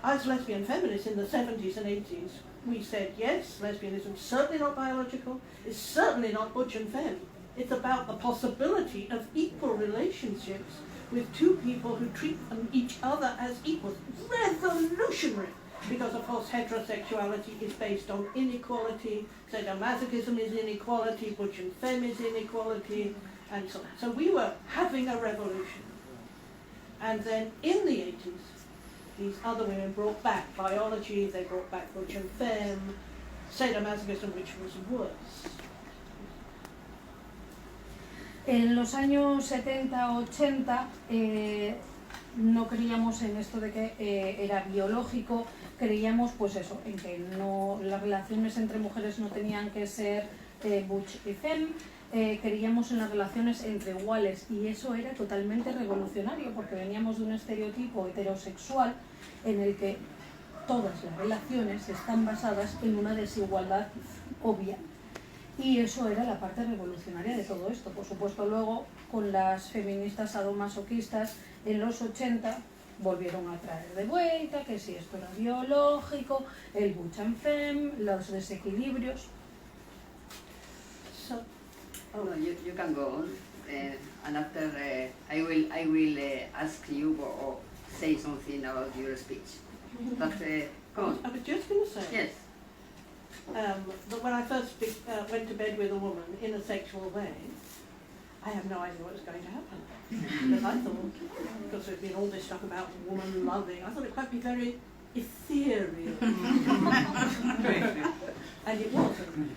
As lesbian feminists in the 70s and 80s, we said, yes, lesbianism is certainly not biological, it's certainly not butch and femme. It's about the possibility of equal relationships with 2 people who treat each other as equals. Revolutionary! Because, of course, heterosexuality is based on inequality, sadomasochism is inequality, butch and femme is inequality, and so on. So we were having a revolution. And then in the 80s, these other women brought back biology, they brought back butch and femme, sadomasochism, which was worse. En los años 70-80 no creíamos en esto de que era biológico, creíamos pues eso, en que no, las relaciones entre mujeres no tenían que ser butch y femme, creíamos en las relaciones entre iguales y eso era totalmente revolucionario porque veníamos de un estereotipo heterosexual en el que todas las relaciones están basadas en una desigualdad obvia. Y eso era la parte revolucionaria de todo esto. Por supuesto, luego, con las feministas sadomasoquistas, en los 80 volvieron a traer de vuelta que si esto era biológico, el butch and femme, los desequilibrios. So, no, you can go on, and after I will ask you or say something about your speech. But come on. I was just going to say. Yes. That when I first went to bed with a woman in a sexual way, I have no idea what was going to happen. But I thought, because there's been all this stuff about woman loving, I thought it might be very ethereal. And it wasn't.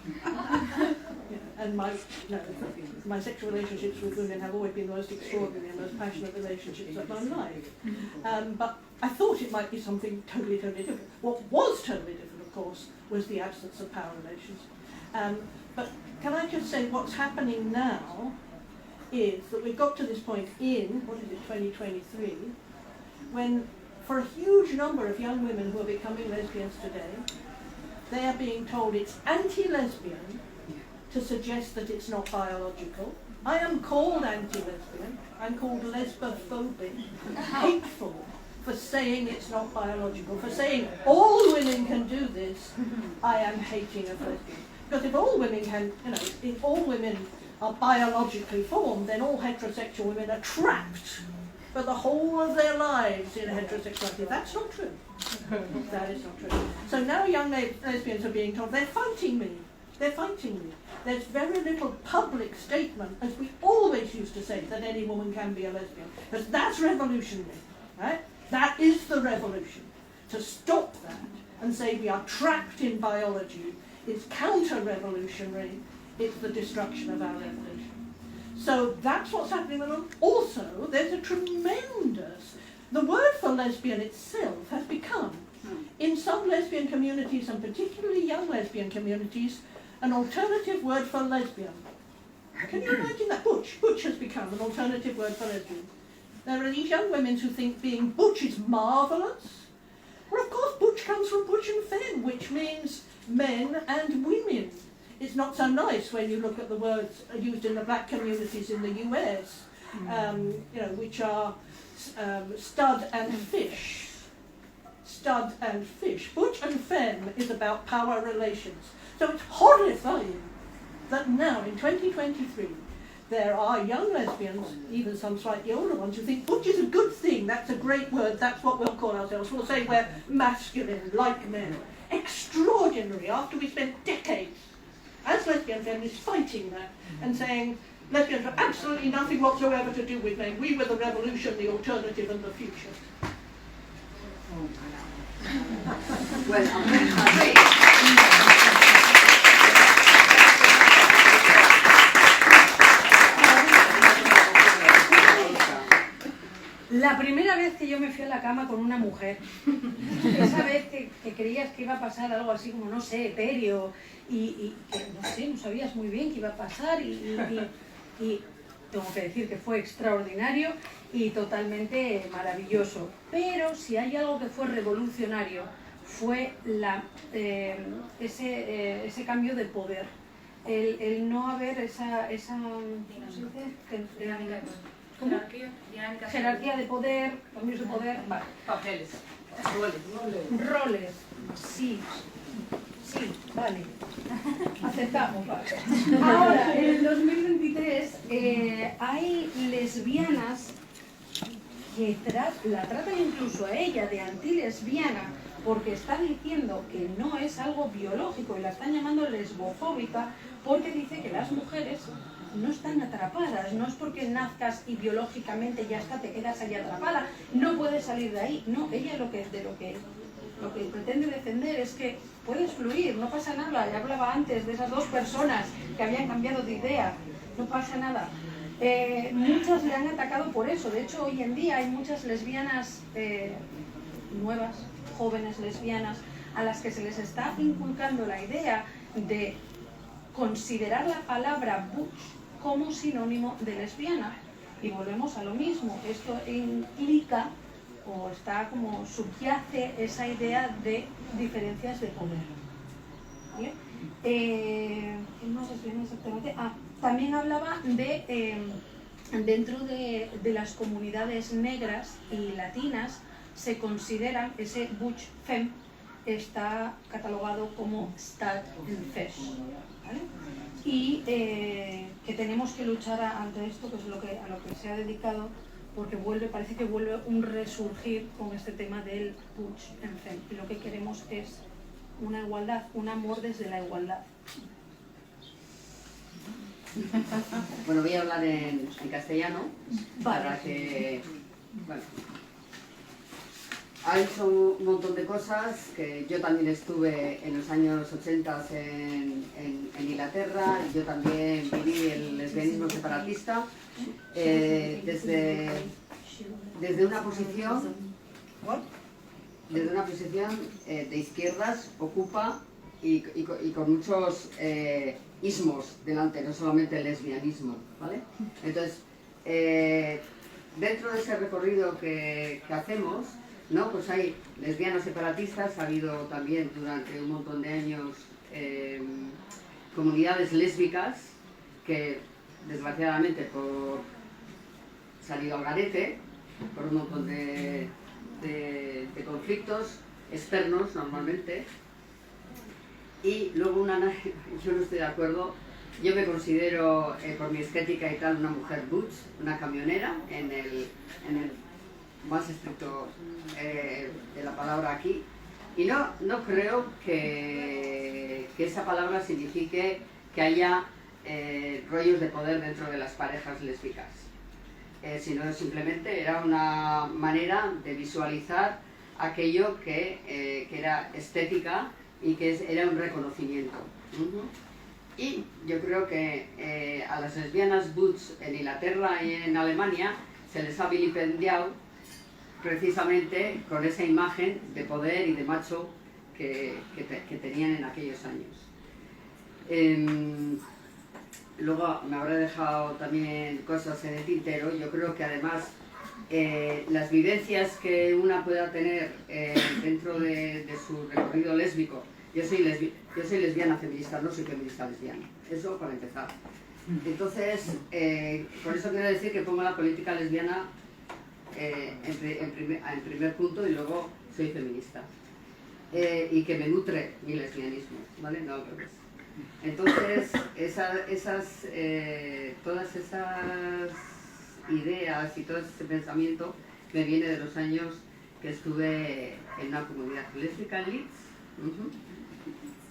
And my sexual relationships with women have always been the most extraordinary and most passionate relationships of my life. But I thought it might be something totally, totally different. What was totally different, of course, was the absence of power relations. But can I just say what's happening now is that we've got to this point in, 2023, when for a huge number of young women who are becoming lesbians today, they are being told it's anti-lesbian to suggest that it's not biological. I am called anti-lesbian, I'm called lesbophobic, hateful, for saying it's not biological, for saying all women can do this. I am hating of lesbians. Because if all women can, if all women are biologically formed, then all heterosexual women are trapped for the whole of their lives in heterosexuality. That's not true. That is not true. So now young lesbians are being told, they're fighting me. They're fighting me. There's very little public statement, as we always used to say, that any woman can be a lesbian. Because that's revolutionary, right? That is the revolution. To stop that and say we are trapped in biology is counter-revolutionary. It's the destruction of our revolution. So that's what's happening. And also, there's a tremendous... The word for lesbian itself has become, in some lesbian communities, and particularly young lesbian communities, an alternative word for lesbian. Can you imagine that? Butch. Butch has become an alternative word for lesbian. There are these young women who think being butch is marvellous. Well, of course, butch comes from butch and femme, which means men and women. It's not so nice when you look at the words used in the black communities in the US, which are stud and fish. Stud and fish. Butch and femme is about power relations. So it's horrifying that now, in 2023, there are young lesbians, even some slightly older ones, who think butch is a good thing, that's a great word, that's what we'll call ourselves. We'll say we're masculine, like men. Extraordinary, after we spent decades as lesbian feminists fighting that and saying lesbians have absolutely nothing whatsoever to do with men. We were the revolution, the alternative and the future. Well, I'm La primera vez que yo me fui a la cama con una mujer, esa vez que creías que iba a pasar algo así como, no sé, etéreo, y que no sé, no sabías muy bien qué iba a pasar, y tengo que decir que fue extraordinario y totalmente maravilloso. Pero si hay algo que fue revolucionario, fue ese cambio de poder. El no haber esa ¿cómo se dice? ¿Cómo? Jerarquía de poder, cambios de poder, vale. Papeles, roles, sí, vale, aceptamos, vale. Ahora, en el 2023 hay lesbianas que la tratan incluso a ella de antilesbiana porque está diciendo que no es algo biológico y la están llamando lesbofóbica porque dice que las mujeres no están atrapadas, no es porque nazcas y biológicamente ya está, te quedas ahí atrapada, no puedes salir de ahí. No, ella lo que pretende defender es que puedes fluir, no pasa nada. Ya hablaba antes de esas dos personas que habían cambiado de idea, no pasa nada. Muchas le han atacado por eso. De hecho, hoy en día hay muchas lesbianas nuevas, jóvenes lesbianas, a las que se les está inculcando la idea de considerar la palabra butch como sinónimo de lesbiana. Y volvemos a lo mismo. Esto implica o está como subyace esa idea de diferencias de poder. ¿Vale? ¿Qué más es bien exactamente? También hablaba de dentro de las comunidades negras y latinas se consideran ese butch femme está catalogado como stud and fish, ¿vale? Y que tenemos que luchar ante esto, que es a lo que se ha dedicado, porque parece que vuelve un resurgir con este tema del butch and femme, y lo que queremos es una igualdad, un amor desde la igualdad. Bueno, voy a hablar en castellano, Vale. para que... Bueno, ha hecho un montón de cosas, que yo también estuve en los años 80 en Inglaterra, yo también viví el lesbianismo separatista, desde una posición de izquierdas, ocupa y con muchos ismos delante, no solamente el lesbianismo, ¿vale? Entonces, dentro de ese recorrido que hacemos, ¿no? Pues hay lesbianas separatistas, ha habido también durante un montón de años comunidades lésbicas que desgraciadamente por salido al garete, por un montón de conflictos externos normalmente, y luego yo no estoy de acuerdo, yo me considero por mi estética y tal una mujer butch, una camionera en el más estricto de la palabra aquí, y no creo que esa palabra signifique que haya rollos de poder dentro de las parejas lésbicas, sino simplemente era una manera de visualizar aquello que era estética y que era un reconocimiento. Y yo creo que a las lesbianas butch en Inglaterra y en Alemania se les ha vilipendiado precisamente con esa imagen de poder y de macho que tenían en aquellos años. Luego me habré dejado también cosas en el tintero. Yo creo que además las vivencias que una pueda tener dentro de su recorrido lésbico, yo soy lesbiana feminista, no soy feminista lesbiana, eso para empezar. Entonces, por eso quiero decir que pongo la política lesbiana en primer punto, y luego soy feminista, y que me nutre mi lesbianismo, ¿vale? No al revés. Entonces, todas esas ideas y todo ese pensamiento me viene de los años que estuve en una comunidad lésbica en Leeds,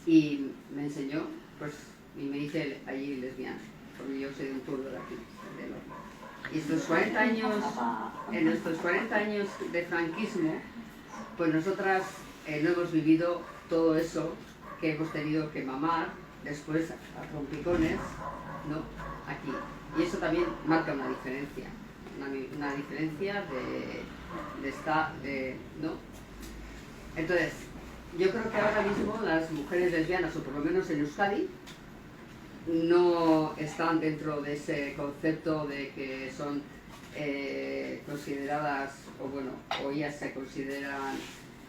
y me enseñó, pues, y me hice allí lesbiana, porque yo soy de un pueblo de aquí, de Londres. Y en estos 40 años de franquismo, pues nosotras no hemos vivido todo eso que hemos tenido que mamar después a trompicones, ¿no? Aquí. Y eso también marca una diferencia. una diferencia ¿no? Entonces, yo creo que ahora mismo las mujeres lesbianas, o por lo menos en Euskadi, no están dentro de ese concepto de que son consideradas, o ellas se consideran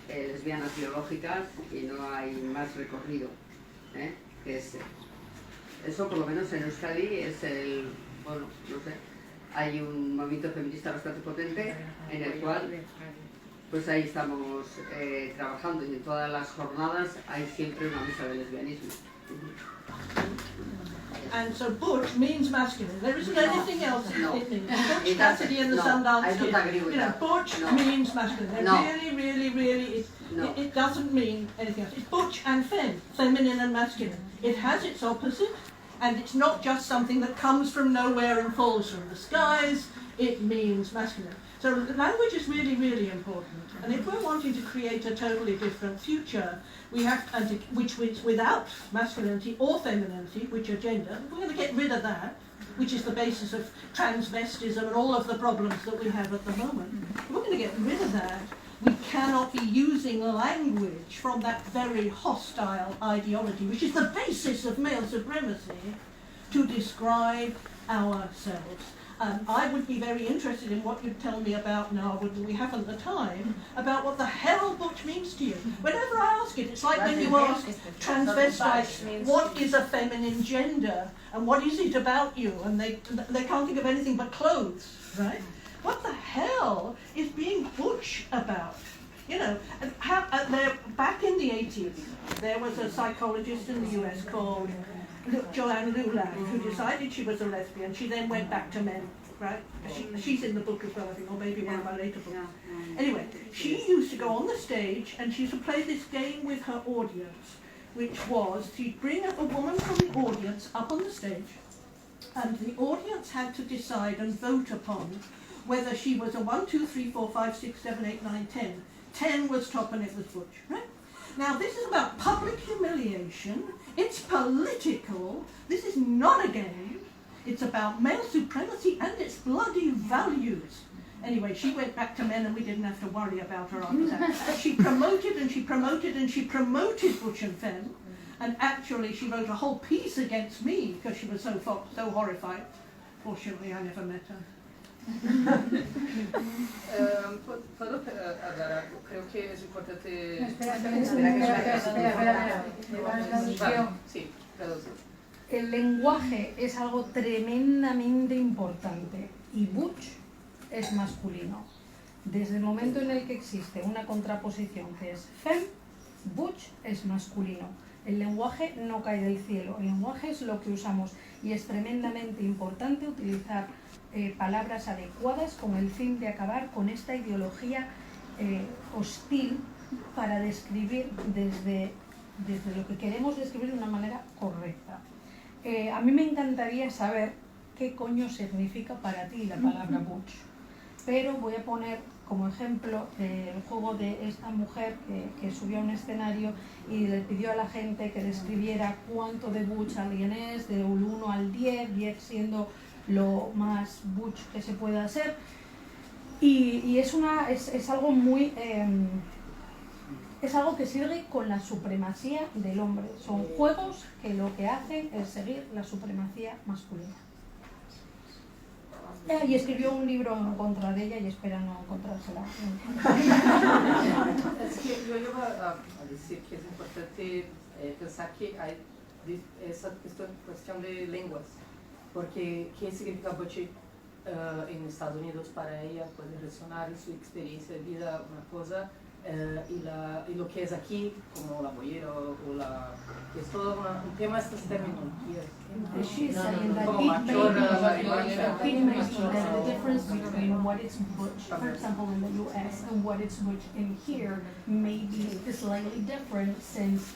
lesbianas biológicas y no hay más recorrido que ese. Eso por lo menos en Euskadi es no sé, hay un movimiento feminista bastante potente en el cual pues ahí estamos trabajando, y en todas las jornadas hay siempre una mesa de lesbianismo. And so butch means masculine. There isn't anything else No. it means. Butch Cassidy and the Sundance I don't Kid. agree with that. Butch No. means masculine. No. Really, it doesn't mean anything else. It's butch and femme, feminine and masculine. It has its opposite, and it's not just something that comes from nowhere and falls from the skies. It means masculine. So the language is really important. And if we're wanting to create a totally different future, we have which without masculinity or femininity, which are gender, we're going to get rid of that, which is the basis of transvestism and all of the problems that we have at the moment. If we're going to get rid of that, we cannot be using language from that very hostile ideology, which is the basis of male supremacy, to describe ourselves. I would be very interested in what you'd tell me about now, we haven't the time, about what the hell butch means to you. Whenever I ask it, it's like when you ask transvestites, what is a feminine gender, and what is it about you, and they can't think of anything but clothes, right? What the hell is being butch about? You know, back in the 80s, there was a psychologist in the US called Joanne Lulag, who decided she was a lesbian. She then went back to men, right? She's in the book as well, I think, or maybe one of my later books. Anyway, she used to go on the stage and she used to play this game with her audience, which was she'd bring a woman from the audience up on the stage, and the audience had to decide and vote upon whether she was a 1, 2, 3, 4, 5, 6, 7, 8, 9, 10. 10 was top and it was butch, right? Now this is about public humiliation. It's political. This is not a game. It's about male supremacy and its bloody values. Anyway, she went back to men and we didn't have to worry about her after that. She promoted and she promoted and she promoted butch and femme. And actually she wrote a whole piece against me because she was so horrified. Fortunately, I never met her. Creo que es importante. El lenguaje es algo tremendamente importante y butch es masculino. Desde el momento en el que existe una contraposición que es fem, butch es masculino. El lenguaje no cae del cielo, el lenguaje es lo que usamos y es tremendamente importante utilizar palabras adecuadas con el fin de acabar con esta ideología hostil para describir desde lo que queremos describir de una manera correcta. A mí me encantaría saber qué coño significa para ti la palabra butch, pero voy a poner como ejemplo el juego de esta mujer que subió a un escenario y le pidió a la gente que describiera cuánto de butch alguien es, del 1 al 10, 10 siendo lo más butch que se pueda hacer, y es algo muy es algo que sigue con la supremacía del hombre. Son juegos que lo que hacen es seguir la supremacía masculina. Y escribió un libro en contra de ella y espera no encontrársela. Es que yo iba a decir que es importante pensar que hay esa cuestión de lenguas, porque ¿qué significa butch en Estados Unidos para ella? Puede resonar en su experiencia de vida una cosa, y lo que es aquí, como la boyera o la... es todo un tema, estos terminologías. She's saying that it may be the difference between what is butch, for example, in the US, and what is butch in here may be slightly different since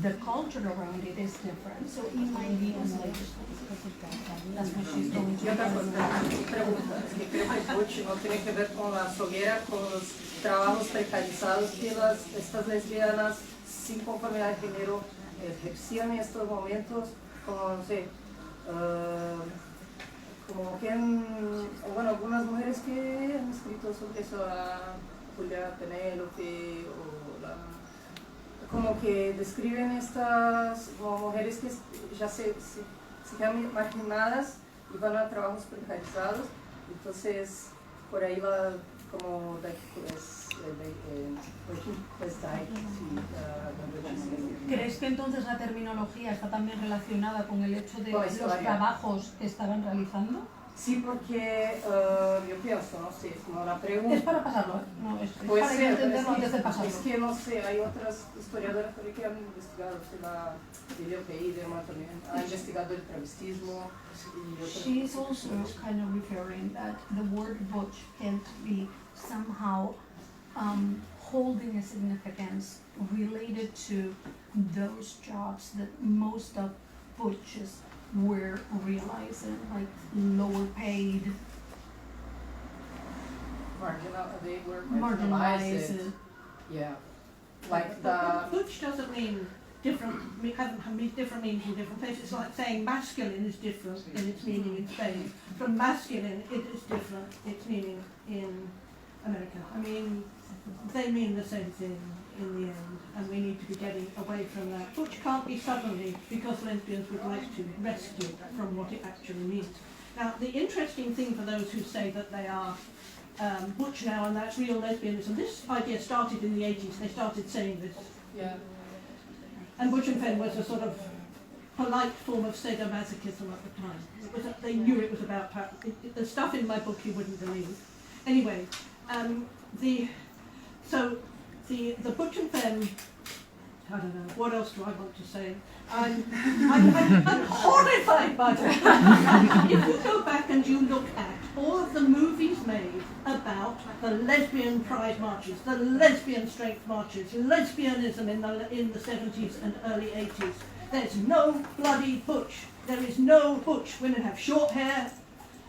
the culture around it is different. So it might be a slight difference. That's what she's going to Y otra pregunta, es que creo que butch no tiene que ver con la soguera, con los trabajos precarizados que estas lesbianas sin conformidad de género ejercían en estos momentos, como no sé, como que bueno, algunas mujeres que han escrito sobre eso, a Julia Penélope, como que describen estas como mujeres que ya se quedan marginadas y van a trabajos precarizados, entonces por ahí va como ¿Crees que entonces la terminología está también relacionada con el hecho de los trabajos que estaban realizando? Sí, porque yo pienso, no sé, es como la pregunta. Es para pasarlo, no, es puede para ser, entenderlo antes de pasarlo. Es que no sé, hay otras historiadoras que han investigado, la Lili también ha investigado el travestismo. She's also kind of referring that the word butch can't be somehow holding a significance related to those jobs that most of butches were realizing, like lower paid, They were marginalized. Yeah, like the Butch doesn't mean different, have different meanings in different places. It's like saying masculine is different in its meaning in Spain. From masculine, it is different, its meaning in America. I mean, they mean the same thing in the end, and we need to be getting away from that. Butch can't be suddenly because lesbians would like to rescue from what it actually means. Now, the interesting thing for those who say that they are butch now and that's real lesbianism, this idea started in the 80s. They started saying this. yeah. And butch and femme was a sort of polite form of sadomasochism at the time. They knew it was about power. The stuff in my book you wouldn't believe. Anyway, the butch and femme, I don't know, what else do I want to say? I'm horrified by that. If you go back and you look at all of the movies made about the lesbian pride marches, the lesbian strength marches, lesbianism in the 70s and early 80s, there's no bloody butch. There is no butch. Women have short hair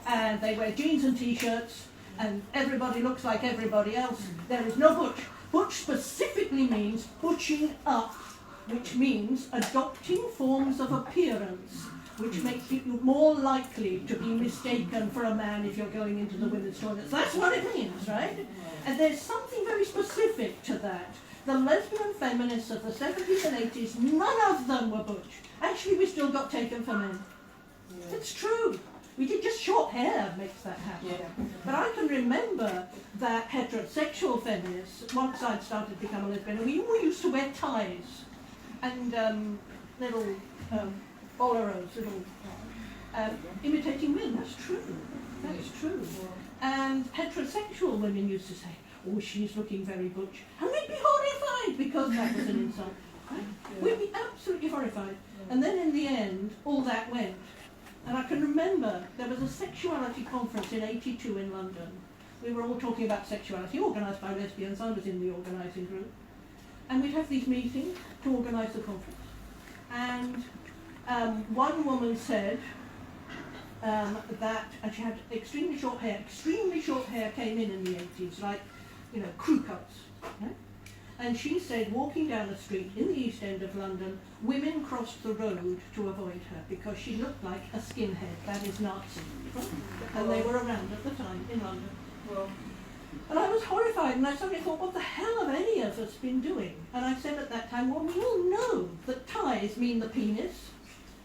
and they wear jeans and t-shirts and everybody looks like everybody else. There is no butch. Butch specifically means butching up, which means adopting forms of appearance, which makes you more likely to be mistaken for a man if you're going into the women's toilets. That's what it means, right? And there's something very specific to that. The lesbian feminists of the 70s and 80s, none of them were butch. Actually, we still got taken for men. Yeah. It's true. We did just short hair makes that happen. Yeah. But I can remember that heterosexual feminists, once I'd started to become a lesbian, we used to wear ties and little boleros, little imitating men. That's true. That's true. And heterosexual women used to say, "Oh, she's looking very butch," and we'd be horrified because that was an insult. Right? Yeah. We'd be absolutely horrified. And then in the end, all that went. And I can remember there was a sexuality conference in '82 in London. We were all talking about sexuality, organised by lesbians. I was in the organising group. And we'd have these meetings to organise the conference. And one woman said that she had extremely short hair. Extremely short hair came in the 80s, like, you know, crew cuts. Yeah? And she said, walking down the street in the East End of London, women crossed the road to avoid her because she looked like a skinhead, that is Nazi. And they were around at the time in London. And I was horrified, and I suddenly thought, what the hell have any of us been doing? And I said at that time, well, we all know that ties mean the penis.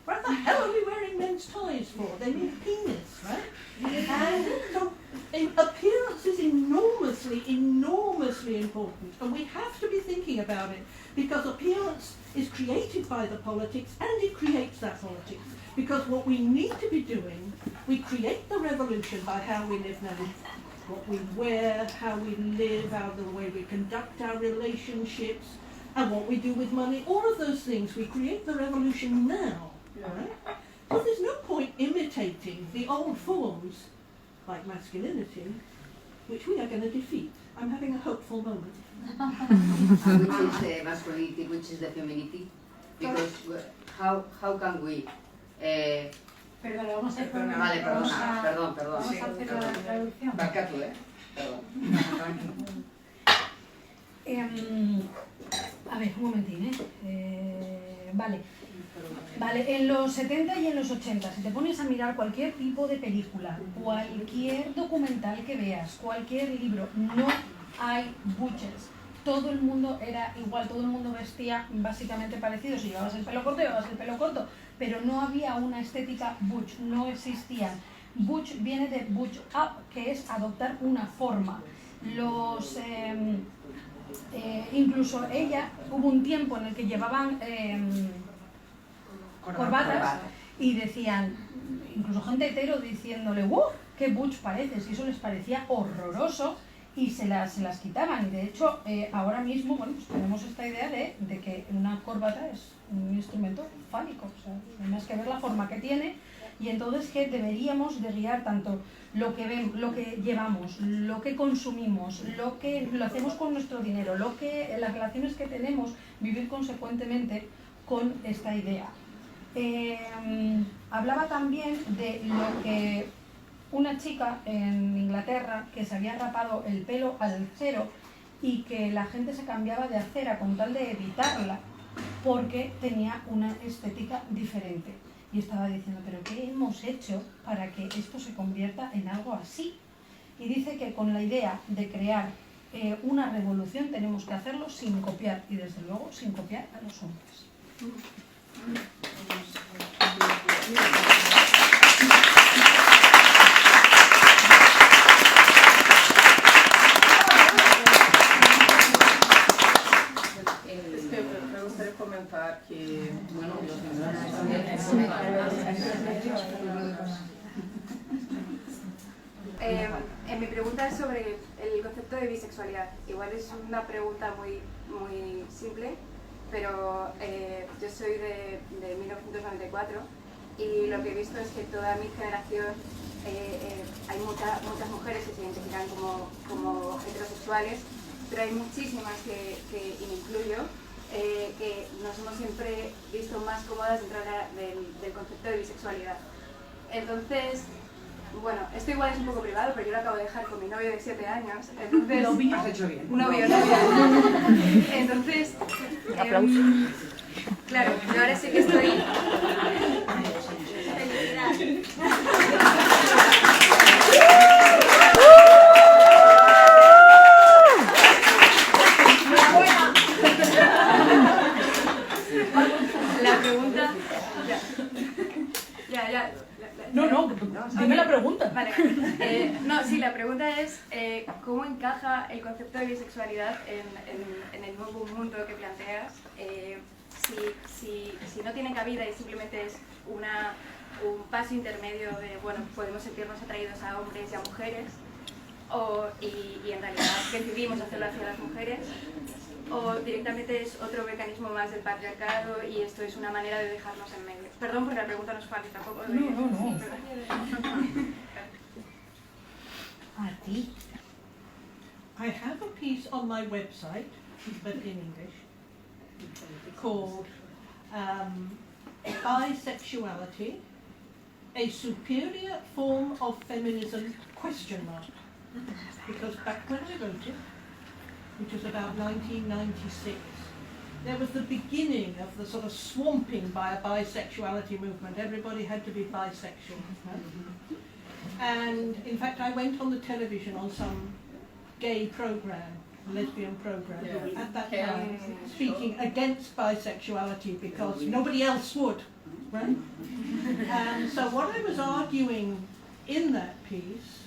What the hell are we wearing men's ties for? They mean penis, right? And so appearance is enormously, enormously important. And we have to be thinking about it, because appearance is created by the politics, and it creates that politics. Because what we need to be doing, we create the revolution by how we live now. What we wear, how we live, how the way we conduct our relationships, and what we do with money, all of those things, we create the revolution now. Right? So there's no point imitating the old forms, like masculinity, which we are going to defeat. I'm having a hopeful moment. Which is masculinity, which is the femininity? Because how can we... Perdón, vamos a hacer una... Vale, perdón. Vamos a hacer la traducción. Marca tú, Perdón. A ver, un momentín, Vale. Vale, en los 70 y en los 80, si te pones a mirar cualquier tipo de película, cualquier documental que veas, cualquier libro, no hay butches. Todo el mundo era igual, todo el mundo vestía básicamente parecido. Si llevabas el pelo corto, pero no había una estética butch, no existía. Butch viene de butch up, que es adoptar una forma. Incluso ella, hubo un tiempo en el que llevaban corbatas y decían, incluso gente hetero diciéndole, ¡wow! ¡Qué butch pareces! Y eso les parecía horroroso y se las quitaban. Y de hecho, ahora mismo, bueno, pues tenemos esta idea de que una corbata es un instrumento fálico. O sea, hay más que ver la forma que tiene. Y entonces que deberíamos de guiar tanto lo que llevamos, lo que consumimos, lo que lo hacemos con nuestro dinero, las relaciones que tenemos, vivir consecuentemente con esta idea. Hablaba también de lo que una chica en Inglaterra que se había rapado el pelo al cero y que la gente se cambiaba de acera con tal de evitarla porque tenía una estética diferente. Y estaba diciendo, ¿pero qué hemos hecho para que esto se convierta en algo así? Y dice que con la idea de crear una revolución tenemos que hacerlo sin copiar, y desde luego sin copiar a los hombres. Me gustaría comentar que, bueno, mi pregunta es sobre el concepto de bisexualidad. Igual es una pregunta muy simple, pero yo soy de 1994 y lo que he visto es que toda mi generación hay muchas mujeres que se identifican como heterosexuales, pero hay muchísimas que y me incluyo, que nos hemos siempre visto más cómodas dentro del concepto de bisexualidad. Entonces, bueno, esto igual es un poco privado, pero yo lo acabo de dejar con mi novio de 7 años. Entonces, ¿Novio? Has hecho bien. Un novio. Entonces, claro, yo ahora sí que estoy... La pregunta... Ya. No, dime la pregunta. Vale. La pregunta es ¿cómo encaja el concepto de bisexualidad en el nuevo mundo que planteas? Si no tiene cabida y simplemente es un paso intermedio de, bueno, podemos sentirnos atraídos a hombres y a mujeres, y en realidad decidimos hacerlo hacia las mujeres, o directamente es otro mecanismo más del patriarcado y esto es una manera de dejarnos en medio. Perdón porque la pregunta no es fácil tampoco. No. A ti. I have a piece on my website, but in English, called Bisexuality, a Superior Form of Feminism, ? Because back when I wrote it, which was about 1996, there was the beginning of the sort of swamping by a bisexuality movement. Everybody had to be bisexual. And in fact, I went on the television on some gay program, lesbian program, at that time, speaking against bisexuality because nobody else would, right? And so what I was arguing in that piece,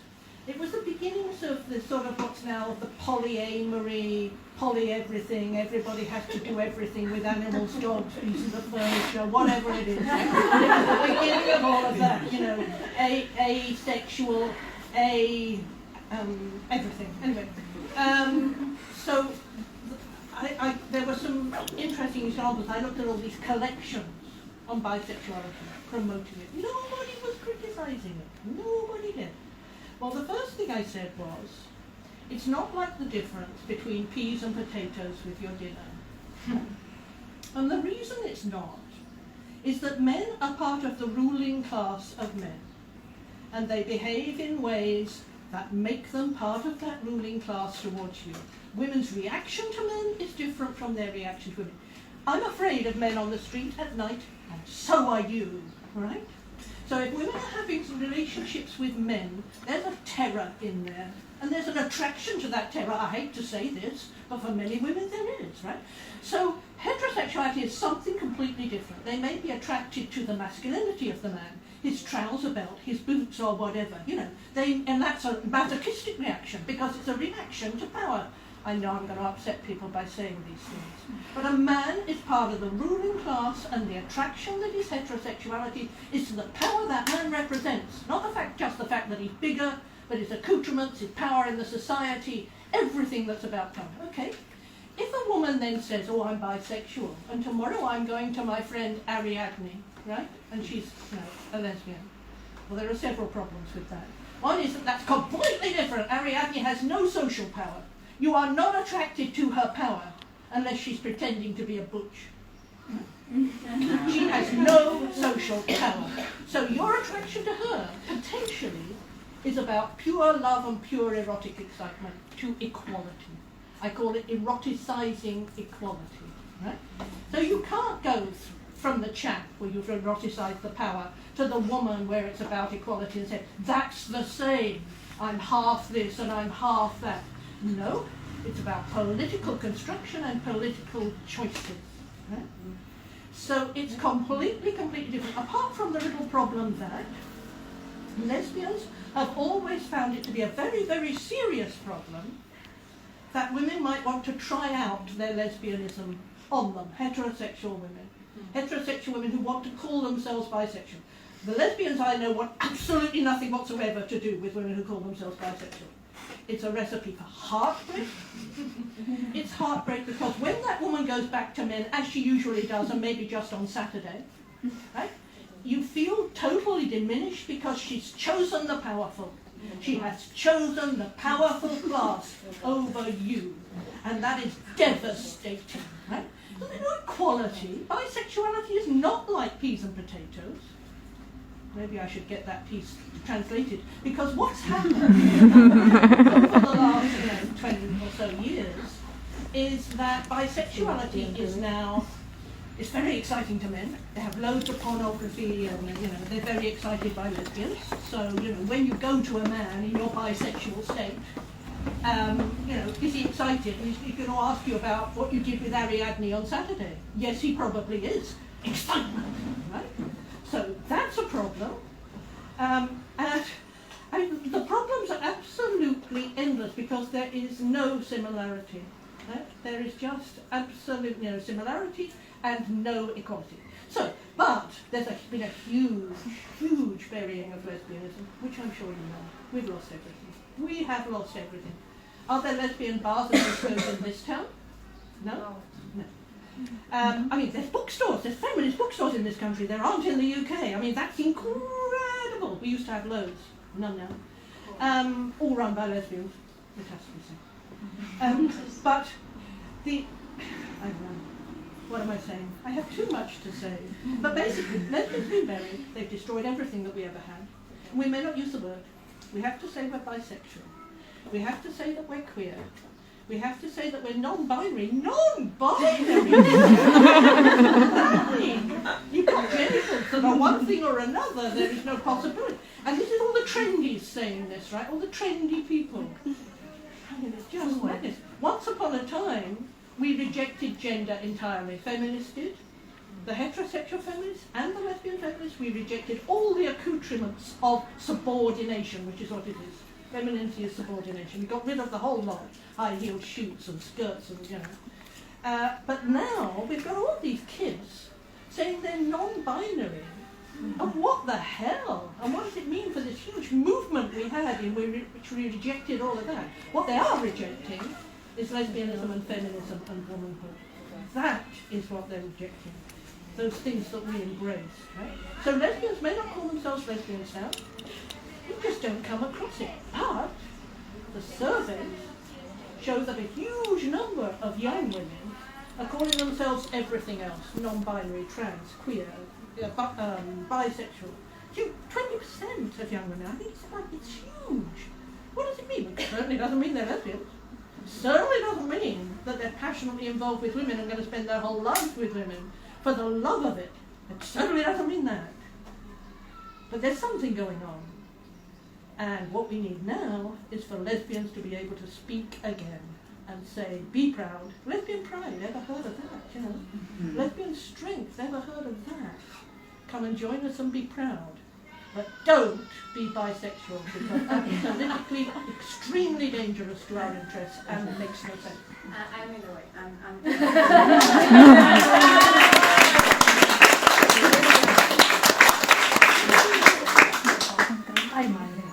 it was the beginnings of the sort of what's now the polyamory, poly-everything, everybody has to do everything with animals, dogs, pieces of furniture, whatever it is. It was the beginning of all of that, you know, asexual, everything. Anyway, so there were some interesting examples. I looked at all these collections on bisexuality, promoting it. Nobody was criticizing it. Nobody did. Well, the first thing I said was, it's not like the difference between peas and potatoes with your dinner. And the reason it's not is that men are part of the ruling class of men. And they behave in ways that make them part of that ruling class towards you. Women's reaction to men is different from their reaction to women. I'm afraid of men on the street at night, and so are you, right? So if women are having some relationships with men, there's a terror in there. And there's an attraction to that terror. I hate to say this, but for many women there is, right? So heterosexuality is something completely different. They may be attracted to the masculinity of the man, his trouser belt, his boots or whatever, you know. And that's a masochistic reaction because it's a reaction to power. I know I'm going to upset people by saying these things. But a man is part of the ruling class, and the attraction that is heterosexuality is to the power that man represents. Not just the fact that he's bigger, but his accoutrements, his power in the society, everything that's about power. Okay? If a woman then says, oh, I'm bisexual, and tomorrow I'm going to my friend Ariadne, right? And she's, you know, a lesbian. Well, there are several problems with that. One is that that's completely different. Ariadne has no social power. You are not attracted to her power unless she's pretending to be a butch. She has no social power. So your attraction to her, potentially, is about pure love and pure erotic excitement to equality. I call it eroticizing equality. Right? So you can't go from the chap where you've eroticized the power to the woman where it's about equality and say, that's the same. I'm half this and I'm half that. No, it's about political construction and political choices. Right? So it's completely different. Apart from the little problem that lesbians have always found it to be a very, very serious problem that women might want to try out their lesbianism on them, heterosexual women. Heterosexual women who want to call themselves bisexual. The lesbians I know want absolutely nothing whatsoever to do with women who call themselves bisexual. It's a recipe for heartbreak. It's heartbreak because when that woman goes back to men, as she usually does, and maybe just on Saturday, right, you feel totally diminished because she's chosen the powerful. She has chosen the powerful class over you. And that is devastating, right? So there's no equality. Bisexuality is not like peas and potatoes. Maybe I should get that piece translated. Because what's happened over the last 20 or so years is that bisexuality is now, it's very exciting to men. They have loads of pornography and they're very excited by lesbians. So, when you go to a man in your bisexual state, is he excited? He's going to ask you about what you did with Ariadne on Saturday. Yes, he probably is. Excitement, right? So that's a problem. And the problems are absolutely endless because there is no similarity. Right? There is just absolute similarity and no equality. So, but there's been a huge burying of lesbianism, which I'm sure you know. We've lost everything. We have lost everything. Are there lesbian bars and discos in this town? No? No. There's bookstores, there's feminist bookstores in this country. There aren't in the UK. That's incredible. We used to have loads. None now. All run by lesbians, it has to be said. But I don't know. What am I saying? I have too much to say. But basically, lesbians have been buried. They've destroyed everything that we ever had. We may not use the word. We have to say we're bisexual. We have to say that we're queer. We have to say that we're non-binary. Non-binary! You've got genitals that are one thing or another. There is no possibility. And this is all the trendies saying this, right? All the trendy people. It's just madness. Once upon a time, we rejected gender entirely. Feminists did. The heterosexual feminists and the lesbian feminists, we rejected all the accoutrements of subordination, which is what it is. Femininity is subordination. We got rid of the whole lot. High-heeled shoots and skirts and, But now we've got all these kids saying they're non-binary. And what the hell? And what does it mean for this huge movement we had in which we rejected all of that? What they are rejecting is lesbianism and feminism and womanhood. That is what they're rejecting. Those things that we embrace, right? So lesbians may not call themselves lesbians now. You just don't come across it. But the surveys show that a huge number of young women are calling themselves everything else: non-binary, trans, queer, bisexual. 20% of young women. I think it's huge. What does it mean? It certainly doesn't mean they're lesbians. Certainly doesn't mean that they're passionately involved with women and going to spend their whole life with women for the love of it. It certainly doesn't mean that. But there's something going on. And what we need now is for lesbians to be able to speak again and say, be proud. Lesbian pride, ever heard of that, you know? Mm-hmm. Lesbian strength, ever heard of that? Come and join us and be proud. But don't be bisexual, because that is politically extremely dangerous to our interests and it makes no sense. I'm in the way. Ay, madre.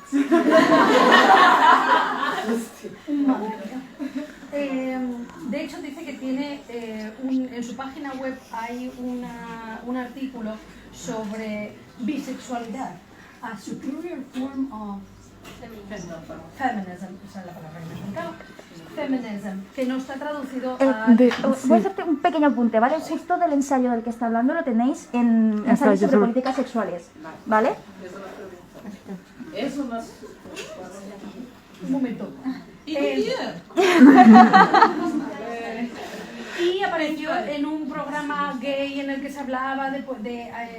De hecho, dice que tiene en su página web hay un artículo sobre bisexualidad, a superior form of feminism, esa es la palabra que me he inventado, feminism, que no está traducido a... Voy a hacerte un pequeño apunte, ¿vale? Justo del ensayo del que está hablando lo tenéis en ensayos sobre políticas sexuales, ¿vale? Eso más... Un momento. Y apareció en un programa gay en el que se hablaba de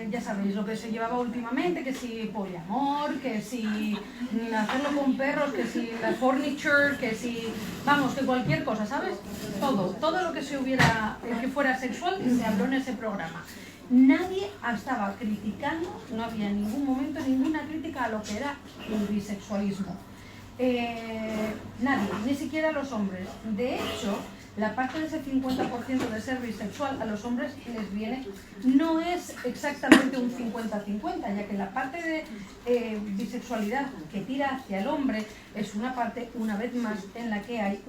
ya sabéis, lo que se llevaba últimamente, que si poliamor, que si hacerlo con perros, que si la furniture, que si, vamos, que cualquier cosa, ¿sabes? Todo lo que se hubiera, que fuera sexual, se habló en ese programa. Nadie estaba criticando, no había en ningún momento ninguna crítica a lo que era el bisexualismo. Nadie, ni siquiera los hombres. De hecho, la parte de ese 50% de ser bisexual a los hombres les viene, no es exactamente un 50-50, ya que la parte de bisexualidad que tira hacia el hombre es una parte, una vez más, en la que hay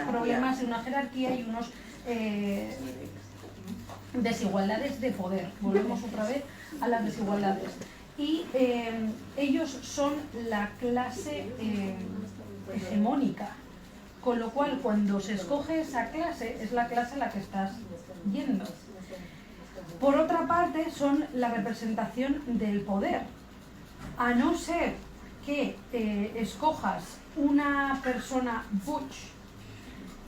problemas, una jerarquía y unos desigualdades de poder. Volvemos otra vez a las desigualdades. Y ellos son la clase hegemónica, con lo cual cuando se escoge esa clase es la clase a la que estás yendo. Por otra parte son la representación del poder. A no ser que escojas una persona butch,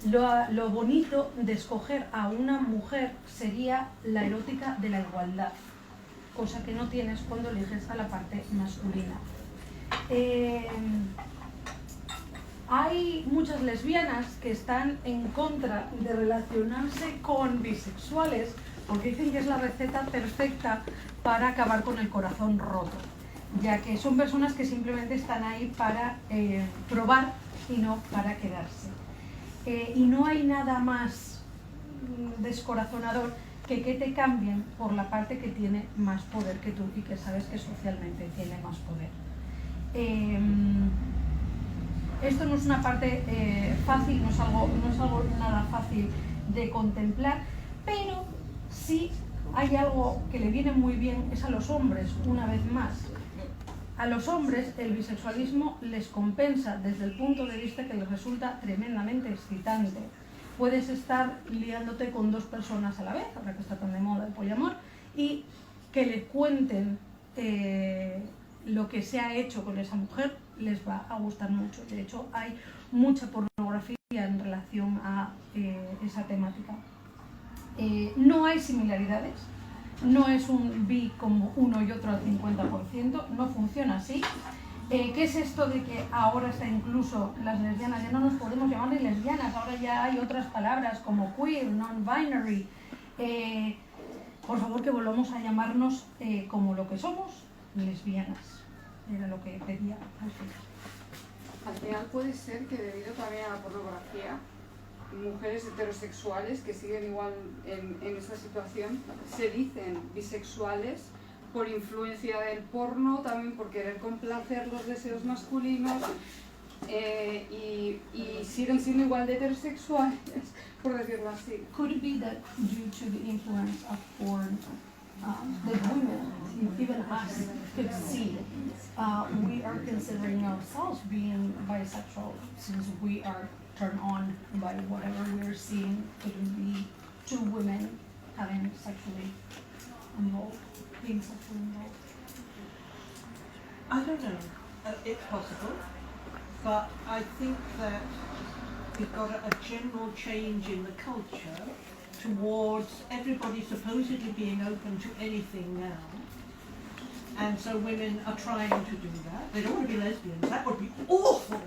lo bonito de escoger a una mujer sería la erótica de la igualdad, cosa que no tienes cuando eliges a la parte masculina. Hay muchas lesbianas que están en contra de relacionarse con bisexuales porque dicen que es la receta perfecta para acabar con el corazón roto, ya que son personas que simplemente están ahí para probar y no para quedarse. Y no hay nada más descorazonador que te cambien por la parte que tiene más poder que tú y que sabes que socialmente tiene más poder. Esto no es una parte fácil, no es algo nada fácil de contemplar, pero sí hay algo que le viene muy bien, es a los hombres, una vez más. A los hombres el bisexualismo les compensa desde el punto de vista que les resulta tremendamente excitante. Puedes estar liándote con dos personas a la vez, ahora que está tan de moda el poliamor, y que le cuenten lo que se ha hecho con esa mujer, les va a gustar mucho. De hecho, hay mucha pornografía en relación a esa temática. No hay similaridades, no es un bi como uno y otro al 50%, no funciona así. ¿Qué es esto de que ahora está incluso las lesbianas? Ya no nos podemos llamar ni lesbianas, ahora ya hay otras palabras como queer, non-binary. Por favor, que volvamos a llamarnos como lo que somos, lesbianas. Era lo que pedía al final. Al final puede ser que debido también a la pornografía, mujeres heterosexuales que siguen igual en esta situación se dicen bisexuales por influencia del porno, también por querer complacer los deseos masculinos y siguen siendo igual de heterosexuales, por decirlo así. Could it be that due to the influence of porn, that women, even us, could see we are considering ourselves being bisexual since we are turned on by whatever we're seeing? Could it be two women having sexually involved, being sexually involved? I don't know. It's possible, but I think that you've got a general change in the culture towards everybody supposedly being open to anything now. And so women are trying to do that. They don't want to be lesbians. That would be awful,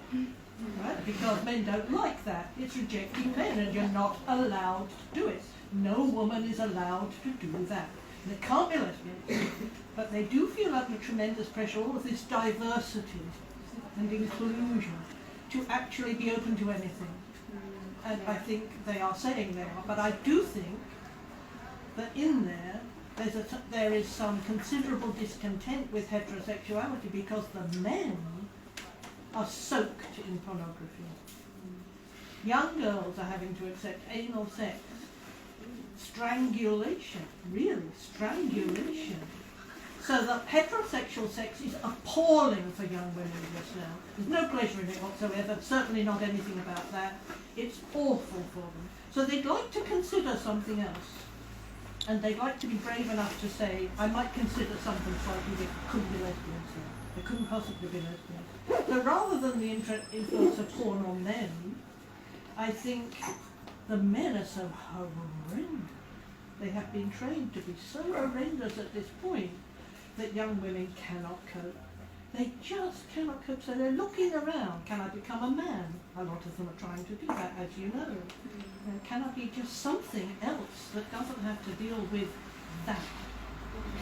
right? Because men don't like that. It's rejecting men, and you're not allowed to do it. No woman is allowed to do that. They can't be lesbians. But they do feel under tremendous pressure, all of this diversity and inclusion, to actually be open to anything. And I think they are saying they are. But I do think that in there, there is some considerable discontent with heterosexuality because the men are soaked in pornography. Young girls are having to accept anal sex, strangulation, really, strangulation. So that heterosexual sex is appalling for young women just now. There's no pleasure in it whatsoever, certainly not anything about that. It's awful for them. So they'd like to consider something else. And they'd like to be brave enough to say, I might consider something slightly different. Couldn't be lesbians here. There couldn't possibly be lesbians. So rather than the influence of porn on them, I think the men are so horrendous. They have been trained to be so horrendous at this point that young women cannot cope. They just cannot cope. So they're looking around. Can I become a man? A lot of them are trying to do that, as you know. Can I be just something else that doesn't have to deal with that?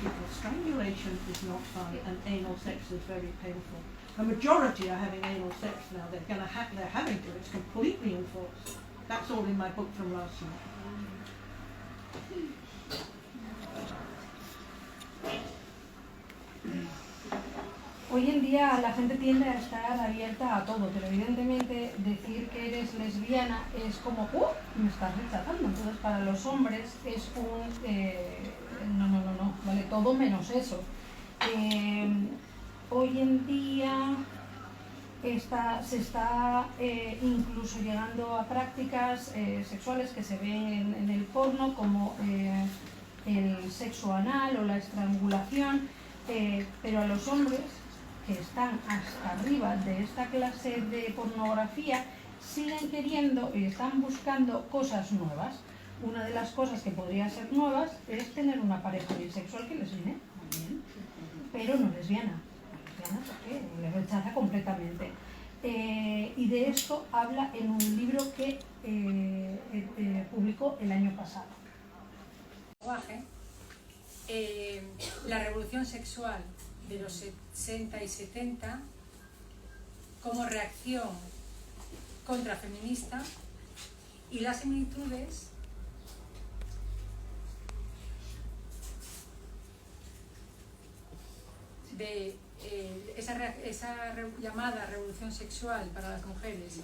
Because strangulation is not fun, and anal sex is very painful. A majority are having anal sex now. They're having to. It's completely enforced. That's all in my book from last year. Hoy en día la gente tiende a estar abierta a todo, pero evidentemente decir que eres lesbiana es como, me estás rechazando. Entonces para los hombres es un, no, vale todo menos eso. Hoy en día se está incluso llegando a prácticas sexuales que se ven en el porno, como el sexo anal o la estrangulación, pero a los hombres que están hasta arriba de esta clase de pornografía siguen queriendo y están buscando cosas nuevas. Una de las cosas que podría ser nuevas es tener una pareja bisexual que les viene bien, pero no lesbiana. Porque le rechaza completamente. Y de esto habla en un libro que publicó el año pasado. La revolución sexual de los 60 y 70 como reacción contrafeminista y las similitudes de esa llamada revolución sexual para las mujeres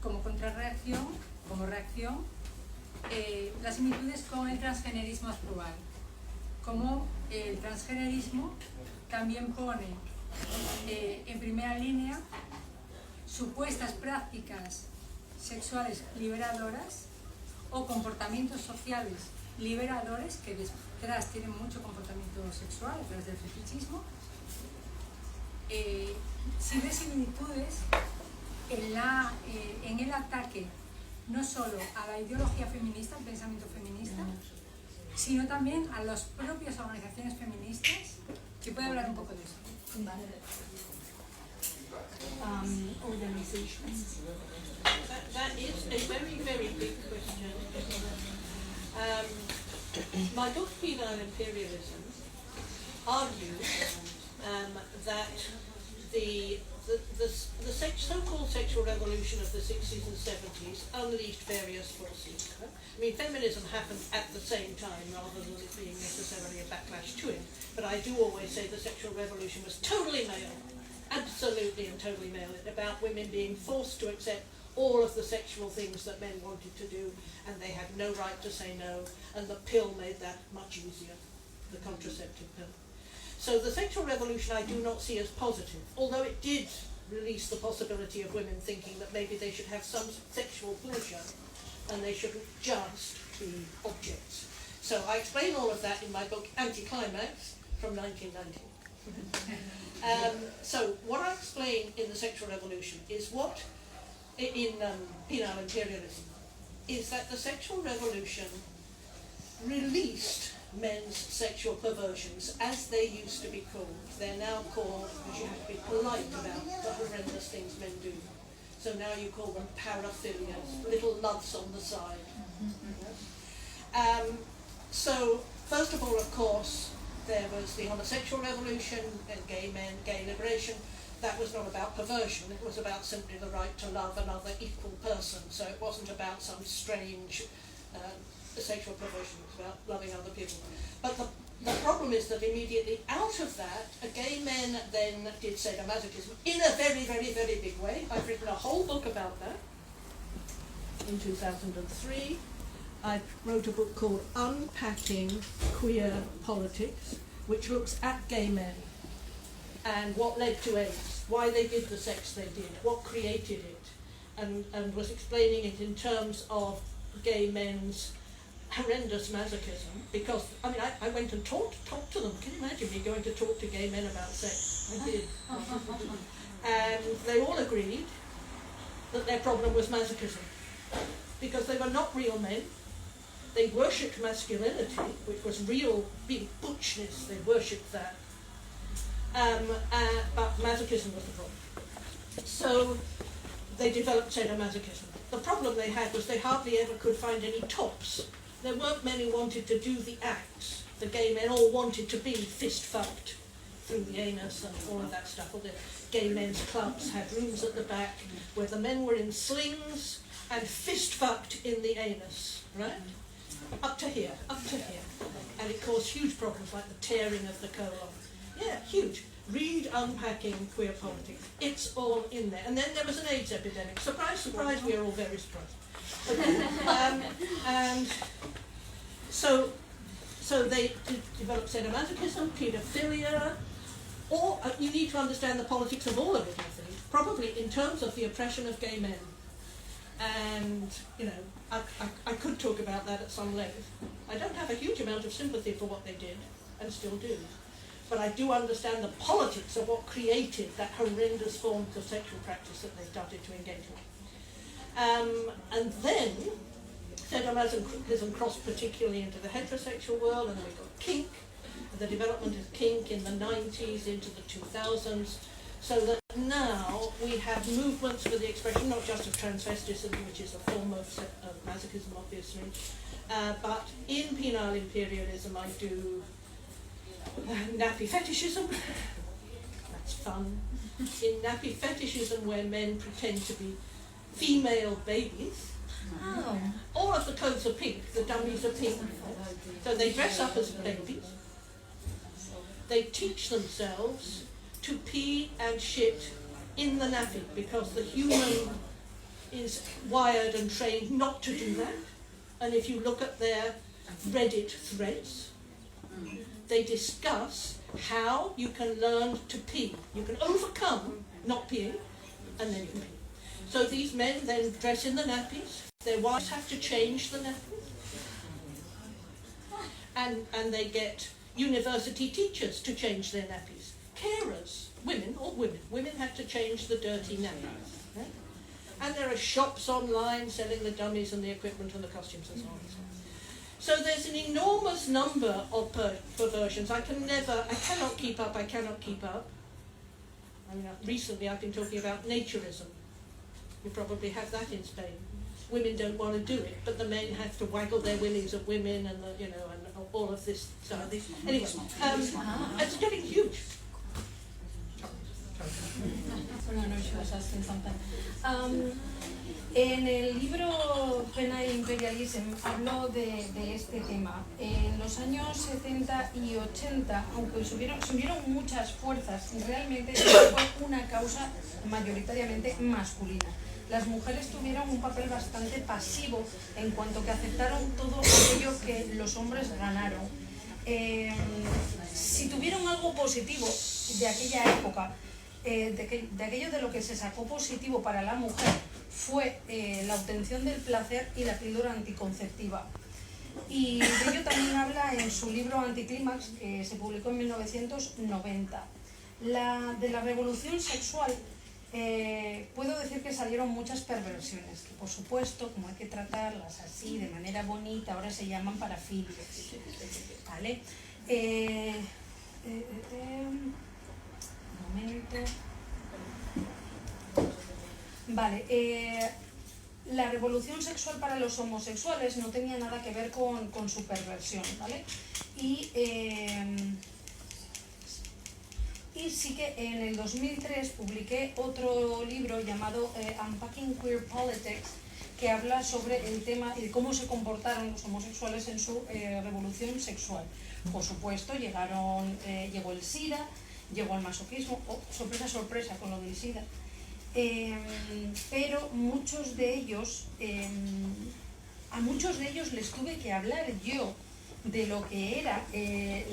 como contrarreacción, como reacción, las similitudes con el transgenerismo actual. Como el transgenerismo también pone en primera línea supuestas prácticas sexuales liberadoras o comportamientos sociales liberadores que detrás tienen mucho comportamiento sexual, detrás del fetichismo. Si ve similitudes en el ataque no solo a la ideología feminista, al pensamiento feminista, sino también a las propias organizaciones feministas. ¿Se puede hablar un poco de eso? Vale. Organizations. That is a very, very big question. My book, Penile Imperialism, argues that the so-called sexual revolution of the 60s and 70s unleashed various forces. I mean, feminism happened at the same time rather than it being necessarily a backlash to it. But I do always say the sexual revolution was totally male, absolutely and totally male. It's about women being forced to accept all of the sexual things that men wanted to do, and they had no right to say no, and the pill made that much easier, the contraceptive pill. So the sexual revolution I do not see as positive, although it did release the possibility of women thinking that maybe they should have some sexual pleasure and they shouldn't just be objects. So I explain all of that in my book Anti-Climax from 1990. So what I explain in the sexual revolution is what in penal imperialism is that the sexual revolution released men's sexual perversions, as they used to be called. They're now called, because you have to be polite about the horrendous things men do. So now you call them paraphilias, little loves on the side. So, first of all, of course, there was the homosexual revolution and gay men, gay liberation. That was not about perversion, it was about simply the right to love another equal person. So it wasn't about some strange sexual perversion, it was about loving other people. But the problem is that immediately out of that, gay men then did sadomasochism in a very, very, very big way. I've written a whole book about that. In 2003, I wrote a book called Unpacking Queer Politics, which looks at gay men and what led to AIDS, why they did the sex they did, what created it, and was explaining it in terms of gay men's horrendous masochism. Because, I mean, I went and talked to them. Can you imagine me going to talk to gay men about sex? I did. And they all agreed that their problem was masochism, because they were not real men. They worshipped masculinity, which was real big butchness. They worshipped that. But masochism was the problem. So they developed sadomasochism. The problem they had was they hardly ever could find any tops. There weren't many who wanted to do the acts. The gay men all wanted to be fist-fucked through the anus and all of that stuff. All the gay men's clubs had rooms at the back where the men were in slings and fist-fucked in the anus, right? Up to here. And it caused huge problems like the tearing of the colon. Yeah, huge. Read Unpacking Queer Politics. It's all in there. And then there was an AIDS epidemic. Surprise, surprise, we are all very surprised. And so they developed sadomasochism, paedophilia, or you need to understand the politics of all of it, I think, probably in terms of the oppression of gay men. And, you know, I could talk about that at some length. I don't have a huge amount of sympathy for what they did, and still do. But I do understand the politics of what created that horrendous forms of sexual practice that they started to engage in. And then sadomasochism crossed particularly into the heterosexual world, and then we got kink, the development of kink in the 90s into the 2000s, so that now we have movements for the expression not just of transvestism, which is a form of masochism obviously, but in penile imperialism I do nappy fetishism, that's fun. In nappy fetishism where men pretend to be female babies, all of the clothes are pink, the dummies are pink, so they dress up as babies, they teach themselves to pee and shit in the nappy because the human is wired and trained not to do that. And if you look at their Reddit threads, they discuss how you can learn to pee. You can overcome not peeing, and then you can pee. So these men then dress in the nappies. Their wives have to change the nappies. And they get university teachers to change their nappies. Carers, women have to change the dirty nappies. Right? And there are shops online selling the dummies and the equipment and the costumes and so on and so on. So there's an enormous number of perversions. I cannot keep up. I mean, recently I've been talking about naturism. You probably have that in Spain. Women don't want to do it, but the men have to waggle their willies at women and and all of this stuff. Anyway, it's getting huge. En el libro Penal Imperialism hablo de este tema. En los años 70 y 80, aunque se unieron muchas fuerzas, realmente fue una causa mayoritariamente masculina. Las mujeres tuvieron un papel bastante pasivo en cuanto que aceptaron todo aquello que los hombres ganaron. Si tuvieron algo positivo de aquella época, de aquello de lo que se sacó positivo para la mujer, fue la obtención del placer y la píldora anticonceptiva. Y de ello también habla en su libro Anticlímax, que se publicó en 1990. De la revolución sexual puedo decir que salieron muchas perversiones, que por supuesto, como hay que tratarlas así, de manera bonita, ahora se llaman parafilias, ¿vale? Un momento. Vale, la revolución sexual para los homosexuales no tenía nada que ver con su perversión, ¿vale? Y sí que en el 2003 publiqué otro libro llamado Unpacking Queer Politics, que habla sobre el tema de cómo se comportaron los homosexuales en su revolución sexual. Por supuesto, llegó el SIDA, llegó el masoquismo, sorpresa, sorpresa con lo del SIDA. Pero a muchos de ellos les tuve que hablar yo de lo que eran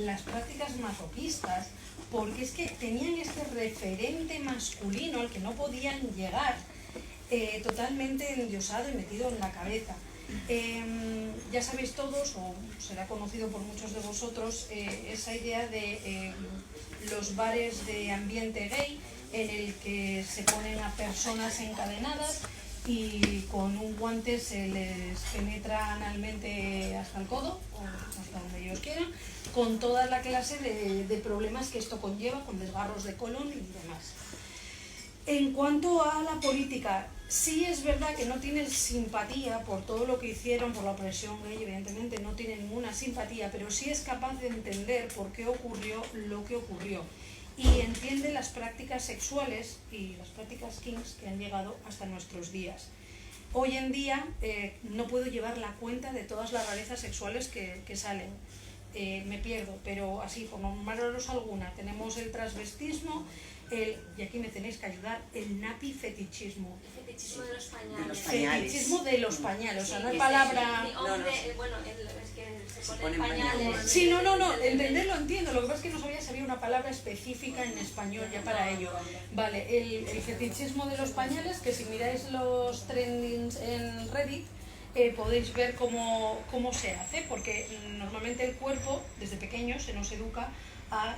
las prácticas masoquistas, porque es que tenían este referente masculino al que no podían llegar, totalmente endiosado y metido en la cabeza. Ya sabéis todos, o será conocido por muchos de vosotros, esa idea de los bares de ambiente gay, en el que se ponen a personas encadenadas y con un guante se les penetra analmente hasta el codo, o hasta donde ellos quieran, con toda la clase de problemas que esto conlleva, con desgarros de colon y demás. En cuanto a la política, sí es verdad que no tienen simpatía por todo lo que hicieron, por la opresión gay, evidentemente no tienen ninguna simpatía, pero sí es capaz de entender por qué ocurrió lo que ocurrió. Y entiende las prácticas sexuales y las prácticas kinks que han llegado hasta nuestros días. Hoy en día no puedo llevar la cuenta de todas las rarezas sexuales que salen. Me pierdo, pero así, por nombraros alguna, tenemos el transvestismo, y aquí me tenéis que ayudar, el napi fetichismo. Fetichismo de los pañales. Fetichismo de los pañales, o sea, no hay palabra... Bueno, es que se ponen pañales. Sí, no, entenderlo entiendo, lo que pasa es que no sabía si había una palabra específica en español ya para ello. Vale, el fetichismo de los pañales, que si miráis los trendings en Reddit, podéis ver cómo se hace, porque normalmente el cuerpo, desde pequeño, se nos educa a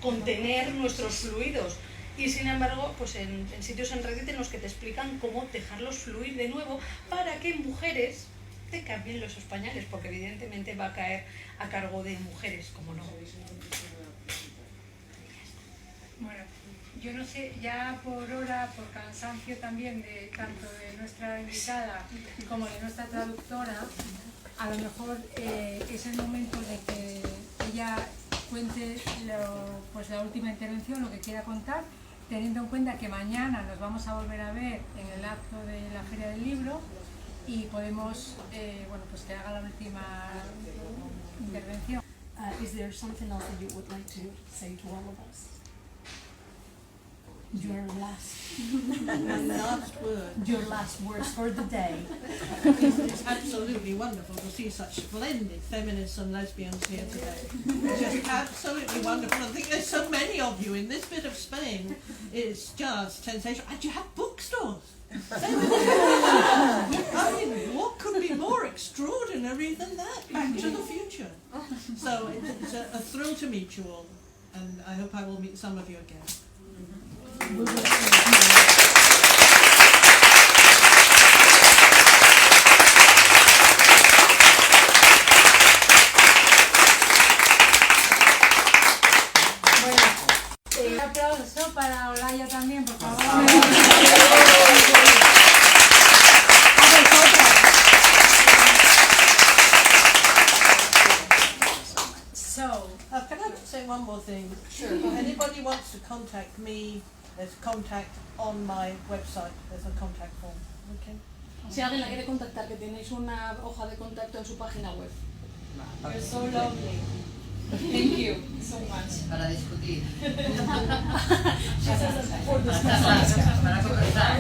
contener nuestros fluidos. Y sin embargo, pues en sitios en Reddit en los que te explican cómo dejarlos fluir de nuevo para que mujeres te cambien los pañales, porque evidentemente va a caer a cargo de mujeres, como no. Bueno, yo no sé, ya por hora, por cansancio también, tanto de nuestra invitada como de nuestra traductora, a lo mejor es el momento de que ella cuente la última intervención, lo que quiera contar, teniendo en cuenta que mañana nos vamos a volver a ver en el acto de la Feria del Libro y podemos, pues que haga la última intervención. Is there something else that you would like to say to all of us? Your last words for the day. It's absolutely wonderful to see such splendid feminists and lesbians here today. It's just absolutely wonderful. I think there's so many of you in this bit of Spain. It's just sensational. And you have bookstores. I mean, what could be more extraordinary than that? Back to the Future. So it's a thrill to meet you all, and I hope I will meet some of you again. Un aplauso para Olaya también, por favor. Can I say one more thing? Sure. If anybody wants to contact me, there's contact on my website. There's a contact form. Okay. Si alguien la quiere contactar, que tenéis una hoja de contacto en su página web. You're so lovely. Thank you so much. Para discutir. Para conversar.